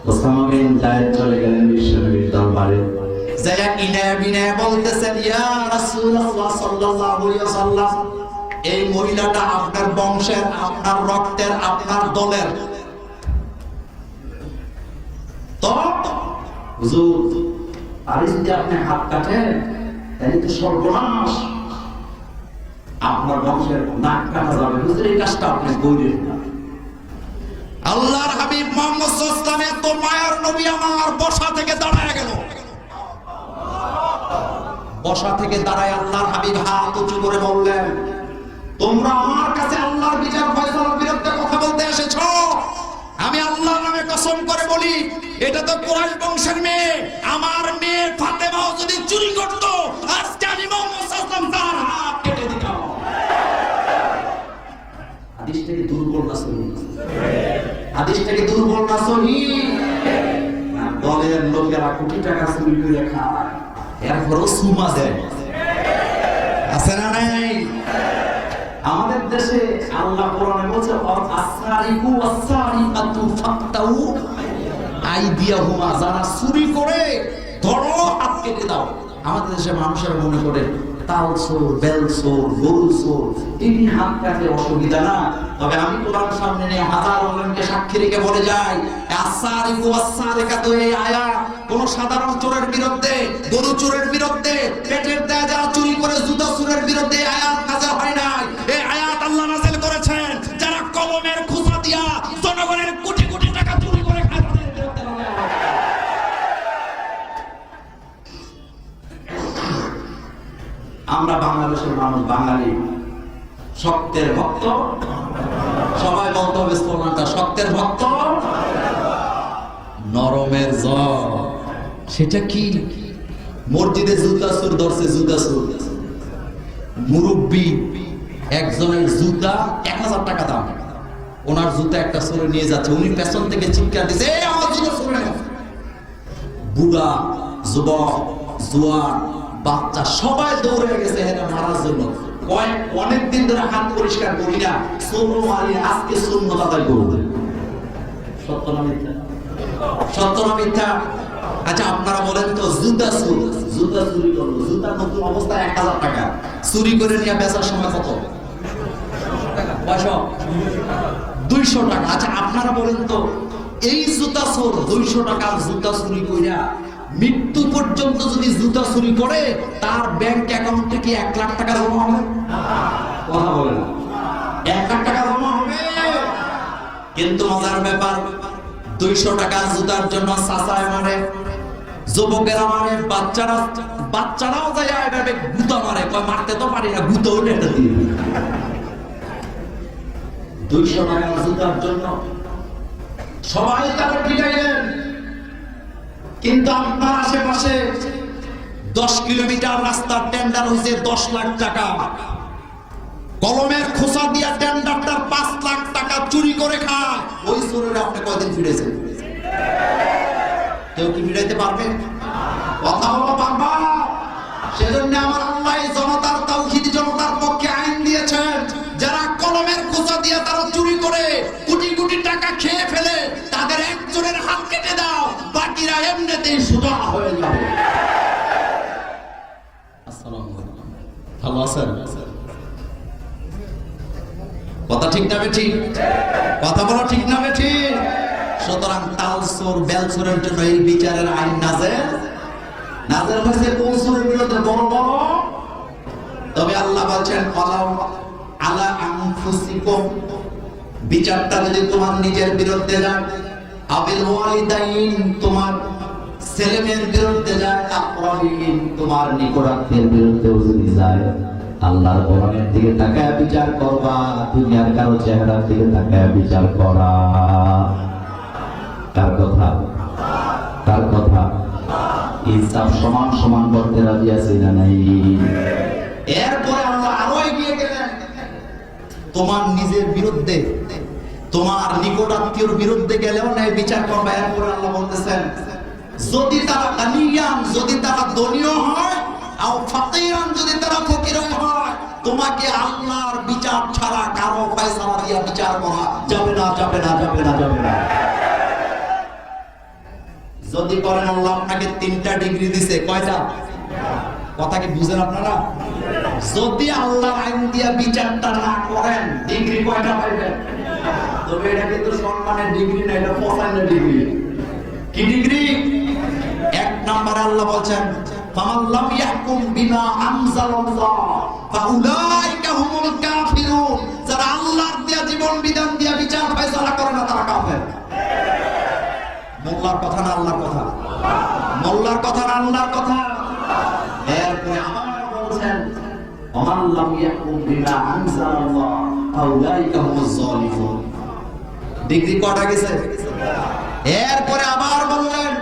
ওসামা বিন যায়েদ চলে গেলেন বিশ্বনবীর দরবারে। যায়া ইনায়া বিনায়া বলতেছেন, ইয়া রাসূলুল্লাহ সাল্লাল্লাহু আলাইহি ওয়াসাল্লাম, এই মহিলাটা আপনার বংশের, আপনার রক্তের, আপনার দলের। তো হুজুর, আর যদি আপনি হাত কাটেন তাহলে তো সর্বনাশ, আপনার বংশের নাক কাটা যাবে। হুজুর, এই কাজটা আপনি কইলেন না। আল্লাহর হাবিব মুহাম্মদ সাল্লাল্লাহু আলাইহি ওয়াসাল্লাম তো মায়ার নবী আমার বসা থেকে দাঁড়ায় গেল। বসা থেকে দাঁড়ায় আল্লাহর হাবিব হাত উঁচু করে বললেন, তোমরা আমার কাছে আল্লাহর বিচার ফয়সালার বিরুদ্ধে কথা বলতে এসেছো। আমি আল্লাহর নামে কসম করে বলি, এটা তো কুরাইশ বংশের মেয়ে। আমার মেয়ে ফাতেমাও যদি চুরি করত, আজকে আমি মুহাম্মদ সাল্লাল্লাহু আলাইহি ওয়াসাল্লাম তার হাত কেটে দিতাম। হাদিসটাকে দুর্বল না সহি? হাদিসটাকে দুর্বল না সহি? দলের লোকেরা কোটি টাকা চুরি করে খায়, এরপরও সুমা দেয়, আছে না নাই? আমাদের দেশে আল্লাহ কোরআনে বলছে, আসসারিকু ওয়াসসারিকাতু ফাক্তাউ আইদিয়াহুমা, যারা চুরি করে ধরো হাত কেটে দাও। আমাদের দেশে মানুষের মনে করে তাল সোর, বেল সোর, গরু সোর, তিনি হাত কাটে অসুবিধা না। তবে আমি কোরআন সামনে নিয়ে হাজার আলমকে সাক্ষী রেখে বলে যাই, আসারিকু আসারিকাতু এই আয়াত কোন সাধারণ চোরের বিরুদ্ধে, গরু চোরের বিরুদ্ধে, পেটের দায়ে যারা চুরি করে জুতা চোরের বিরুদ্ধে আয়াত নাযিল হয় নাই। এই আয়াত আল্লাহ নাযিল করেছেন যারা কলমের খোঁচা দিয়া জনগণের কোটি কোটি টাকা চুরি করে খায় তাদের বিরুদ্ধে। আমরা বাংলাদেশের মানুষ, বাঙালি, শক্তের ভক্ত। সবাই বলতে হবে স্লোগানটা, শক্তের ভক্ত নরমের জ্বর। সেটা কি? মসজিদে জুতা চোর ধরছে, জুতা চোর, মুরব্বী একজনের জুতা 1000 টাকা দাম, ওনার জুতা একটা চোরে নিয়ে যাচ্ছে, উনি পেছন থেকে চিৎকার দিচ্ছে, এই আমার জুতা চোরে নাও। বুড়া, যুবক, জোয়ান, বাচ্চা সবাই দৌড়ে গেছে এরা মারার জন্য। অনেকদিন ধরে হাত পরিষ্কার করি না, চোর মারি, আজকে শূন্যতা আদায় করবো। সত্য না মিথ্যা? সত্য না মিথ্যা? আচ্ছা আপনারা বলেন তো, জুতা চোর, জুতা চুরি করলো, জুতা নতুন অবস্থায় 1000 টাকা চুরি করে নিয়ে বেচার সময় কত? 200 টাকা। আচ্ছা আপনারা বলেন তো, এই জুতা চোর 200 টাকার জুতা চুরি কইরা মৃত্যু পর্যন্ত যদি জুতা চুরি করে, তার ব্যাংক অ্যাকাউন্টে কি 1 লাখ টাকা জমা হবে? কথা বলেন, 1 লাখ টাকা জমা হবে। কিন্তু মজার ব্যাপার, 200 টাকার জুতার জন্য চাচায় মারে, যুবকেরা মারে, বাচ্চারাও যায় এভাবে গুতা মারে, কয় মারতে তো পারি না, গুতা উঠে এটা দিয়ে। 200 টাকার জুতার জন্য সবাই তাকে পিটাইলেন। কিন্তু আপনার আশেপাশে 10 কিলোমিটার রাস্তার টেন্ডার হয়েছে 10 লাখ টাকা, কলমের খোঁচা দিয়া টেন্ডারটার 5 লাখ টাকা চুরি করে খায়, ওই চোরের আপনি কয়দিন ফিরেছেন? কেউ কি ফিরাইতে পারবে? কথা বলো পারবা? সেজন্য আমার আল্লাহ জনতার তাওহীদ জনতার পক্ষে আইন দিয়েছেন, যারা কলমের খোঁচা দিয়ে তারা চুরি করে কোটি কোটি টাকা খেয়ে ফেলে, তাদের একজনের হাত কেটে দাও, বাকিরা এমনিতেই সোজা হয়ে যাবে। আসসালামু আলাইকুম, ভালো আছেন? কথা ঠিক না ঠিক? কথা বলো ঠিক না ঠিক? সুতরাং তাল চোর, বেল চোরের জন্য এই বিচারের আইন নাযিল হয়েছে কোন চোরের বিরুদ্ধে? বড় বড়। তবে আল্লাহ বলছেন আলা আনফুসিকুম, বিচারটা যদি তোমার নিজের বিরুদ্ধে যায়, আবিল ওয়ালিদাইন তোমার ছেলেমেয়ের বিরুদ্ধে যায়, আকরাবিন তোমার নিকটাত্মীয়ের বিরুদ্ধেও যদি যায়, আল্লাহর কোরআনের দিকে তাকায় বিচার করবা, দুনিয়ার কারো চেহারার দিকে তাকায় বিচার করা। কার কথা? কার কথা? ইনসাফ সমান সমান করতে রাজি আছে না নাই? এরপরে আল্লাহ আরো এগিয়ে গেলেন, তোমার নিজের বিরুদ্ধে, তোমার নিকটাত্মীয়র বিরুদ্ধে গেলেও ন্যায় বিচার করবা। এরপরে আল্লাহ বলতেছেন, যদি তারা গানিয়ান, যদি তারা ধনীও হয়, আর ফাকিরান, যদি তারা ফকির হয়, তোমাকে আল্লাহর বিচার ছাড়া কারো ফয়সালা দিয়া বিচার করা যাবে না, যাবে না, যাবে না, যাবে না। যদি করেন, আল্লাহ আপনাকে 3টা ডিগ্রি দিছে। কয়টা? কথা কি বুঝেন আপনারা? যদি আল্লাহর আইন দিয়া বিচারটা না করেন, ডিগ্রি কয়টা পাইবেন? তবে এটা কিন্তু সম্মানের ডিগ্রি না, এটা 55 ডিগ্রি। কি ডিগ্রি? 1 নম্বরে আল্লাহ বলছেন, ফামান লাম ইয়াহকুম বিমা আনজালাল্লাহ ফাউলাইকা হুমুল কাফিরুন, যারা আল্লাহর দেয়া জীবন বিধান দিয়া বিচার ফয়সালা করে না, তারা কাফের। মোল্লার কথা না আল্লাহর কথা? মোল্লার কথা না আল্লাহর কথা? এরপরে আবার বলছেন, ফামান লাম ইয়াহকুম বিমা আনজালাল্লাহ ফাউলাইকা হুমুজ জালিমুন। ডিগ্রি কয়টা গেছে? এরপরে আবার বললেন,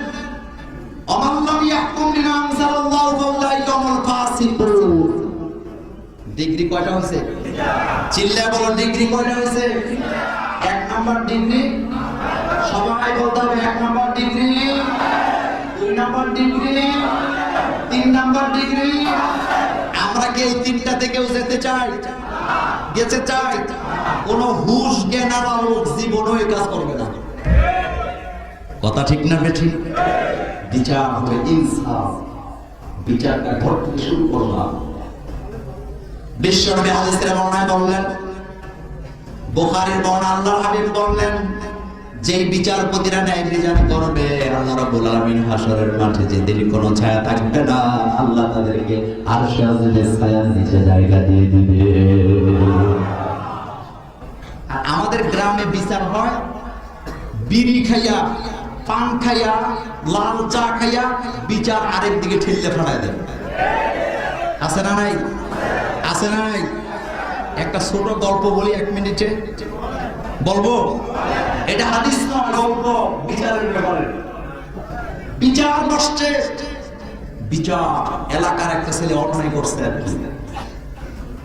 ফামান লাম ইয়াহকুম বিমা আনজালাল্লাহু ফাউলাইকা হুমুল ফাসিকুন। ডিগ্রি কয়টা হয়েছে? চিল্লায় বলো, ডিগ্রি কয়টা হয়েছে? 1 নম্বর ডিগ্রি। সবাই বলতে হবে, 1 নম্বর ডিগ্রি, 2 নম্বর ডিগ্রি, 3 নম্বর ডিগ্রি। আমরা কি এই 3টা থেকেও যেতে চাই? গেছে চাই? কোন হুশ জ্ঞান আর লোক জীবনও এই কাজ করবে না। কথা ঠিক না বেঠিক? বিচার হবে ইনসাফ। বিচারটা ঘর থেকে শুরু করলাম, বিশ্বনবী হাদিসের বর্ণনায় বললেন, বুখারীর বর্ণনা আল্লাহর হাবিব বললেন, যেই বিচারপতিরা ন্যায় বিচার করবে আল্লাহ রাব্বুল আলামিন হাশরের মাঠে যেদিন কোনো ছায়া থাকবে না, আল্লাহ তাদেরকে আরশে আজিমের ছায়ার নিচে জায়গা দিয়ে দিবে। আর আমাদের গ্রামে বিচার হয় বিড়ি খাইয়া, পান খাইয়া, লাল চা খাইয়া বিচার আরেক দিকে ঠেলতে ফাটায় দেয়। আছে না নাই? আছে না নাই? একটা ছোট গল্প বলি 1 মিনিটে, বলবো? এটা হাদিস না, গল্প, বিচারের ব্যাপারে। বিচার বসছে, বিচার এলাকার একটা ছেলে অন্যায় করছে আর কি।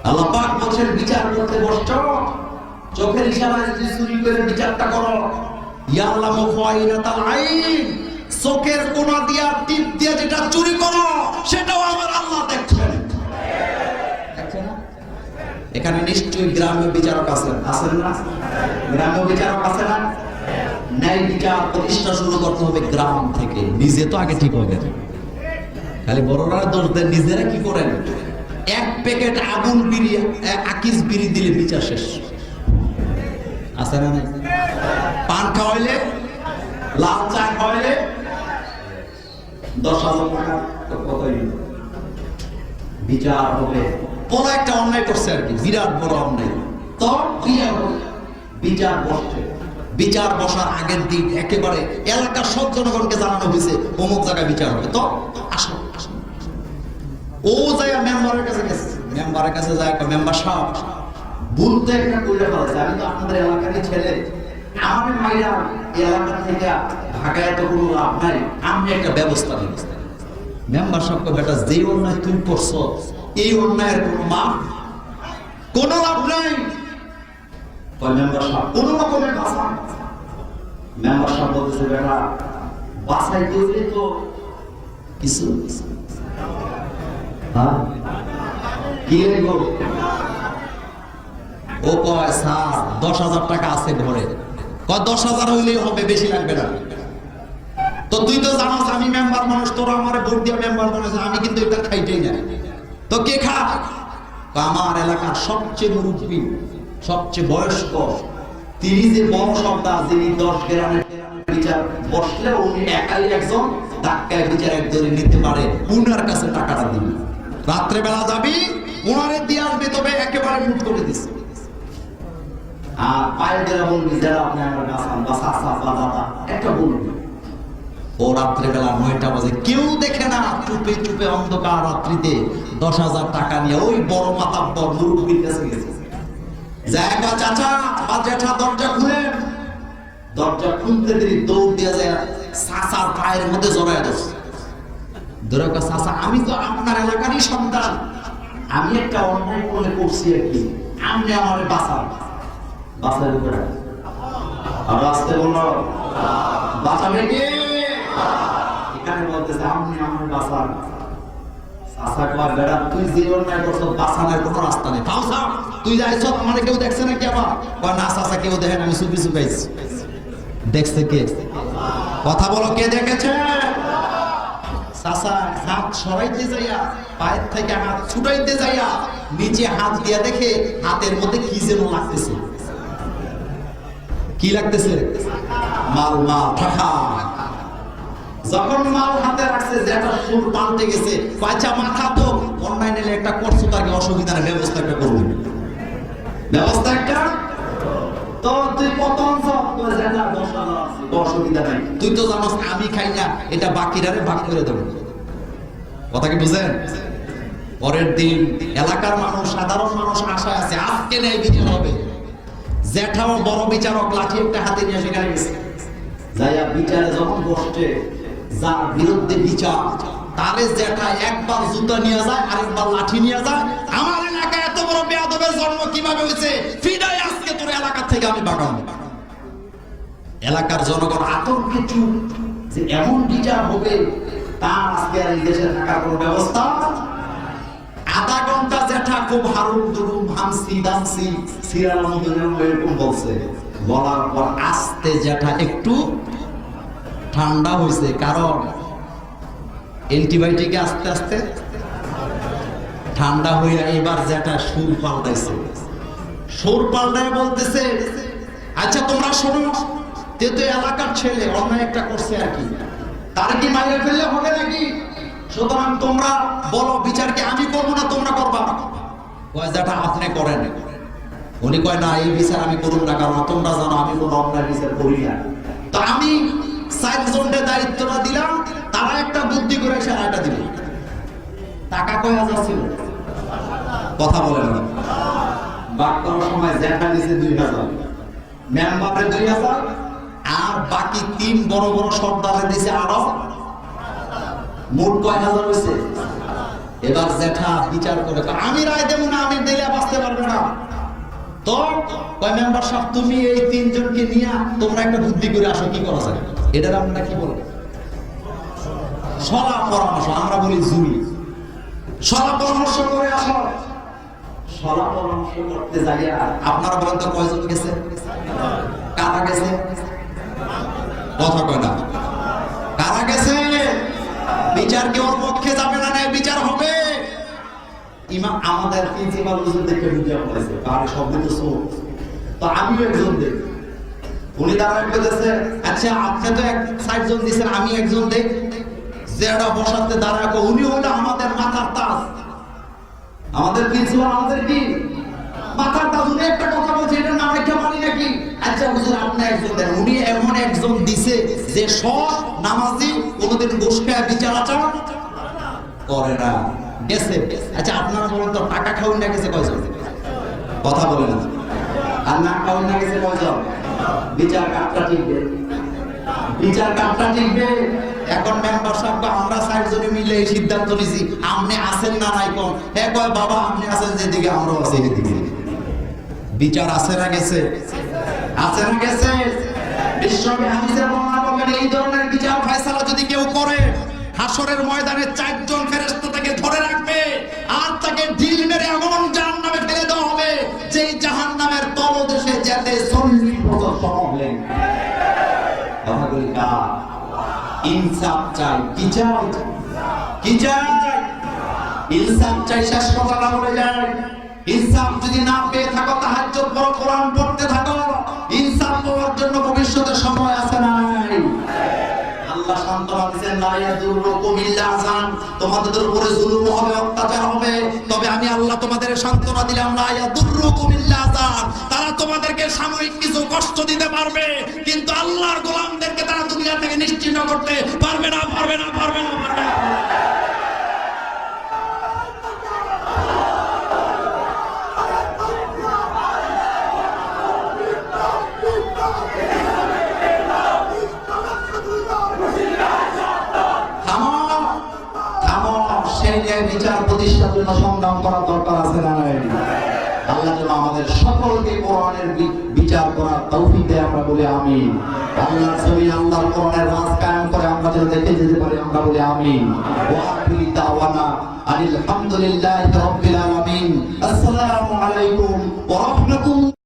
আল্লাহ পাক বলেন বিচার করতে বসছো, চোখের ইশারায় যদি চুরি করে বিচারটা করো, ইয়ালামু খায়িনাতাল আইন, চোখের কোণা দিয়া টিপ দিয়ে যেটা চুরি করো সেটাও আমার আল্লাহ দেখছেন। দেখছেন না? এখানে নিশ্চয়ই গ্রাম্য বিচারক আছেন, আছেন না? গ্রাম্য বিচারক আছে না? ন্যায় বিচার প্রতিষ্ঠা শুরু করতে হবে গ্রাম থেকে, নিজে তো আগে ঠিক হবে। খালি বড়রা দোষ দেন, নিজেরা কি করেন? 1 প্যাকেট আগুন বিড়ি, আকিস বিড়ি দিলে বিচার শেষ। আছে না? পান খাওয়াইলে, লাল চা খাওয়াইলে 10,000 টাকা কতই বিচার হবে। বড় একটা অন্যায় করছে আর কি, বিরাট বড় অন্যায়। তো বিচার বসছে, বিচার বসার আগের দিন একেবারে এলাকার সব জনগণকে জানানো হয়েছে অমুক জায়গায় বিচার হবে। তো আসো, ও জায়গা মেম্বারের কাছে গেছে, মেম্বারের কাছে যায়, মেম্বার সাহেব বলতে একটা কইরা ফেলেছে, আমি তো আপনাদের এলাকারই ছেলে, আমার মাইরা এলাকা থেকে ঢাকায় তো কোনো লাভ নাই, আমি একটা ব্যবস্থা নিই। মেম্বার সাহেবকে, বেটা যে অন্যায় তুমি করছো এই অন্যায়ের কোনো মাপ, কোনো লাভ নাই। মেম্বার সাহেব কোনো রকমে বাঁচা, মেম্বার সাহেব বলতেছে, বেটা বাঁচাই দিলে তো কিছু কি গো? ও কয় স্যার 10,000 টাকা আছে ঘরে। কয় 10,000 হইলেই হবে, বেশি লাগবে না। তো তুই তো জানোস আমি মেম্বার মানুষ, তোরা আমারে ভোট দিয়ে মেম্বার মানুষ, আমি কিন্তু এটা খাইতেই না। তো কে খা? আমার এলাকার সবচেয়ে মুরব্বী, সবচেয়ে বয়স্ক, তিনি যে বড় সর্দার, যিনি 10 গ্রামের বিচার বসলে উনি একাই একজন ধাক্কায় বিচার একজনে নিতে পারে, উনার কাছে টাকাটা দিবি, রাত্রেবেলা যাবি, উনারে দিয়ে আসবি, তবে একেবারে মুট করে দিস। আর পায়ে যারা বলবি, যারা আপনি আমার গাছান বা চাচা বা দাদা, একটা বলবি। ও রাত্রেবেলা 9টা বাজে, কেউ দেখে না, চুপে চুপে অন্ধকার রাত্রিতে 10,000 টাকা নিয়ে ওই বড় মাতাব্বর মুরব্বীর কাছে গেছে। জায়গা চাচা বা জ্যাঠা দরজা খুলেন, দরজা খুলতে দেরি দৌড় দিয়ে যায় চাচার পায়ের মধ্যে জড়ায় ধরছে। ধরে কয়, চাচা আমি তো আপনার এলাকারই সন্তান, আমি একটা অন্যায় করে করছি আর কি, আপনি আমার বাঁচান। বাঁচার উপরে আর আসতে বলল, বাঁচাবে কে? এখানে বলতেছে আপনি আমার বাঁচান। চাচা কয়, বেটা তুই যে অন্যায় করছো বাঁচানোর কোনো রাস্তা নেই, তুই যাইছ, আমার কেউ দেখছে নাকি? আবার কয়, না চাচা কেউ দেখেন, আমি চুপি চুপাইছি। দেখছে কে? কথা বলো, কে দেখেছে? চাচা হাত সরাইতে যাইয়া, পায়ের থেকে হাত ছুটাইতে যাইয়া নিচে হাত দিয়া দেখে হাতের মধ্যে কি যেন লাগতেছে। কি লাগতেছে? মাল, মাল, টাকা। যখন মাল হাতে রাখছে, যেটা সুর পাল্টে গেছে, আচ্ছা মাথা তো অন্যায় নিলে একটা করছো, তাকে অসুবিধা নেই, ব্যবস্থা একটা করবি, ব্যবস্থা একটা। তো তুই কত অসুবিধা নাই, তুই তো জানোস আমি খাই না, এটা বাকিরারে ভাগ করে দেবো। কথা কি বুঝেন? পরের দিন এলাকার মানুষ, সাধারণ মানুষ আশায় আছে আজকে নেই বিচার হবে। জ্যাঠাও বড় বিচারক লাঠি একটা হাতে নিয়ে সেখানে গেছে, যাইয়া বিচারে যখন বসছে, যার বিরুদ্ধে বিচার, তারে জ্যাঠা একবার জুতা নিয়ে যায়, আরেকবার লাঠি নিয়ে যায়। আমার এলাকায় এত বড় বেয়াদবের জন্ম কিভাবে হয়েছে? ফিরাই আজকে তোর এলাকা থেকে আমি বাগাবো। এলাকার জনগণ আতঙ্কে চুপ, যে এমন বিচার হবে, তার আজকে আর এই দেশে থাকার কোনো ব্যবস্থা। আধা ঘন্টা জ্যাঠা খুব হারুম দুরুম হামসি দামসি সিরালাম এরকম বলছে, বলার পর আস্তে জ্যাঠা একটু ঠান্ডা হয়েছে, কারণ অ্যান্টিবায়োটিকে আস্তে আস্তে ঠান্ডা হইয়া এবার যেটা সুর পাল্টাইছে, সুর পাল্টায় বলতেছে, আচ্ছা তোমরা শোনো, তে তো এলাকার ছেলে অন্যায় একটা করছে আর কি, তার কি মাইরে ফেললে হবে নাকি? সুতরাং তোমরা বলো বিচার কি আমি করবো না তোমরা করবা? কয় যেটা আপনি করেন। উনি কয় না, এই বিচার আমি করুন না, কারণ তোমরা জানো আমি কোনো অন্যায় বিচার করি না। তো আমি 4 জনের দায়িত্বটা দিলাম, তারা একটা বুদ্ধি করে সেটা দিল। টাকা কয় হাজার ছিল? কথা বলেন না। বাক করার সময় জ্যাঠা দিছে 2000, মেম্বারে 2000, আর বাকি 3 বড় বড় সর্দারে দিছে আরো। মোট কয় হাজার হয়েছে? এবার জ্যাঠা বিচার করে আমি রায় দেব না, আমি দিলে বাঁচতে পারবে না। তো কয় মেম্বার সাহেব, তুমি এই 3 জনকে নিয়ে তোমরা একটা বুদ্ধি করে আসো, কি করা যায়? এটার আমরা কি বলবো? সলা পরামর্শ, আমরা বলি জুরি। সলা পরামর্শ করে আসো। সলা পরামর্শ করতে যাইয়া আপনারা বলেন তো কয়জন গেছে? কারা গেছে? কথা কয় না। কারা গেছে? বিচার কি ওর পক্ষে যাবে না? বিচার হবে। ইমাম আমাদের প্রিন্সিপাল হুজুর দেখে বুঝে পড়েছে, কার শব্দ তো সো। তো আমিও একজন দেখ, উনি দাঁড়ায় বলেছে, আচ্ছা আপনি তো 60 জন দিয়েছেন, আমি একজন দেখ। যেটা বসাতে দাঁড়ায়, উনি হলো আমাদের মাথার তাজ। আমাদের প্রিন্সিপাল আমাদের কি মাথার তাজ। উনি একটা কথা বলছে, এটা না রেখে মানি নাকি? আচ্ছা হুজুর আপনি একজন দেন। উনি এমন একজন দিছে যে সব নামাজি, কোনোদিন ঘুষ খায় বিচার আচার করে না, গেছে। আচ্ছা আপনারা বলেন তো, টাকা খাওয়ান না গেছে কয়জন? কথা বলেন না। আর না খাওয়ান না গেছে কয়জন? বিচার কাটটা টিকবে, বিচার কাটটা টিকবে। এখন মেম্বার সাহেব আমরা 4 জনে মিলে এই সিদ্ধান্ত নিয়েছি, আপনি আছেন না নাই কোন? হ্যাঁ কয় বাবা আপনি আছেন যেদিকে, আমরাও আছি এদিকে। বিচার আছে না গেছে? আছে না গেছে? বিশ্বনবী হাদিসে বর্ণনা করেন, এই ধরনের বিচার ফয়সালা যদি কেউ করে, হাসরের ময়দানে 4 জন ফেরেশতা তাকে ধরে রাখবে, আর তাকে ঢিল মেরে এমন জাহান্নামে ফেলে দেওয়া হবে যেই জাহান্নামের তলদেশে যেতে 40 বছর সময় লাগে। কথা বলি কা ইনসাফ চাই। কি চাই? কি চাই? ইনসাফ চাই। শেষ কথা বলে যায়, ইনসাফ যদি না পেয়ে থাকো, তাহাজ্জুদ পড়ো, কোরআন পড়তে থাকো। ইনসাফ পাওয়ার জন্য ভবিষ্যতে সময় আছে না? আল্লাহ সান্তনা দিয়েছেন, লা ইয়াদুরুকুম ইল্লা আযান, তোমাদের উপরে জুলুম হবে, অত্যাচার হবে, তবে আমি আল্লাহ তোমাদের সান্তনা দিলাম, লা ইয়াদুরুকুম ইল্লা আযান। তারা তোমাদেরকে সাময়িক কিছু কষ্ট দিতে পারবে, কিন্তু আল্লাহর গোলামদেরকে তারা দুনিয়া থেকে নিশ্চিহ্ন করতে পারবে না, পারবে না, পারবে না, পারবে না। বিচার প্রতিষ্ঠার জন্য সংগ্রাম করার দরকার আছে না নাই? আল্লাহ যেন আমাদের সকলকে কোরআনের বিচার করার তৌফিক দেয়, আমরা বলি আমিন। আল্লাহর ছবি, আল্লাহর কোরআনের রাজ কায়েম করে আমরা যেন দেখে যেতে পারি, আমরা বলি আমিন। ওয়া আখিরু দাওয়ানা আলহামদুলিল্লাহি রাব্বিল আলামিন। আসসালামু আলাইকুম ওয়া রাহমাতুল্লাহ।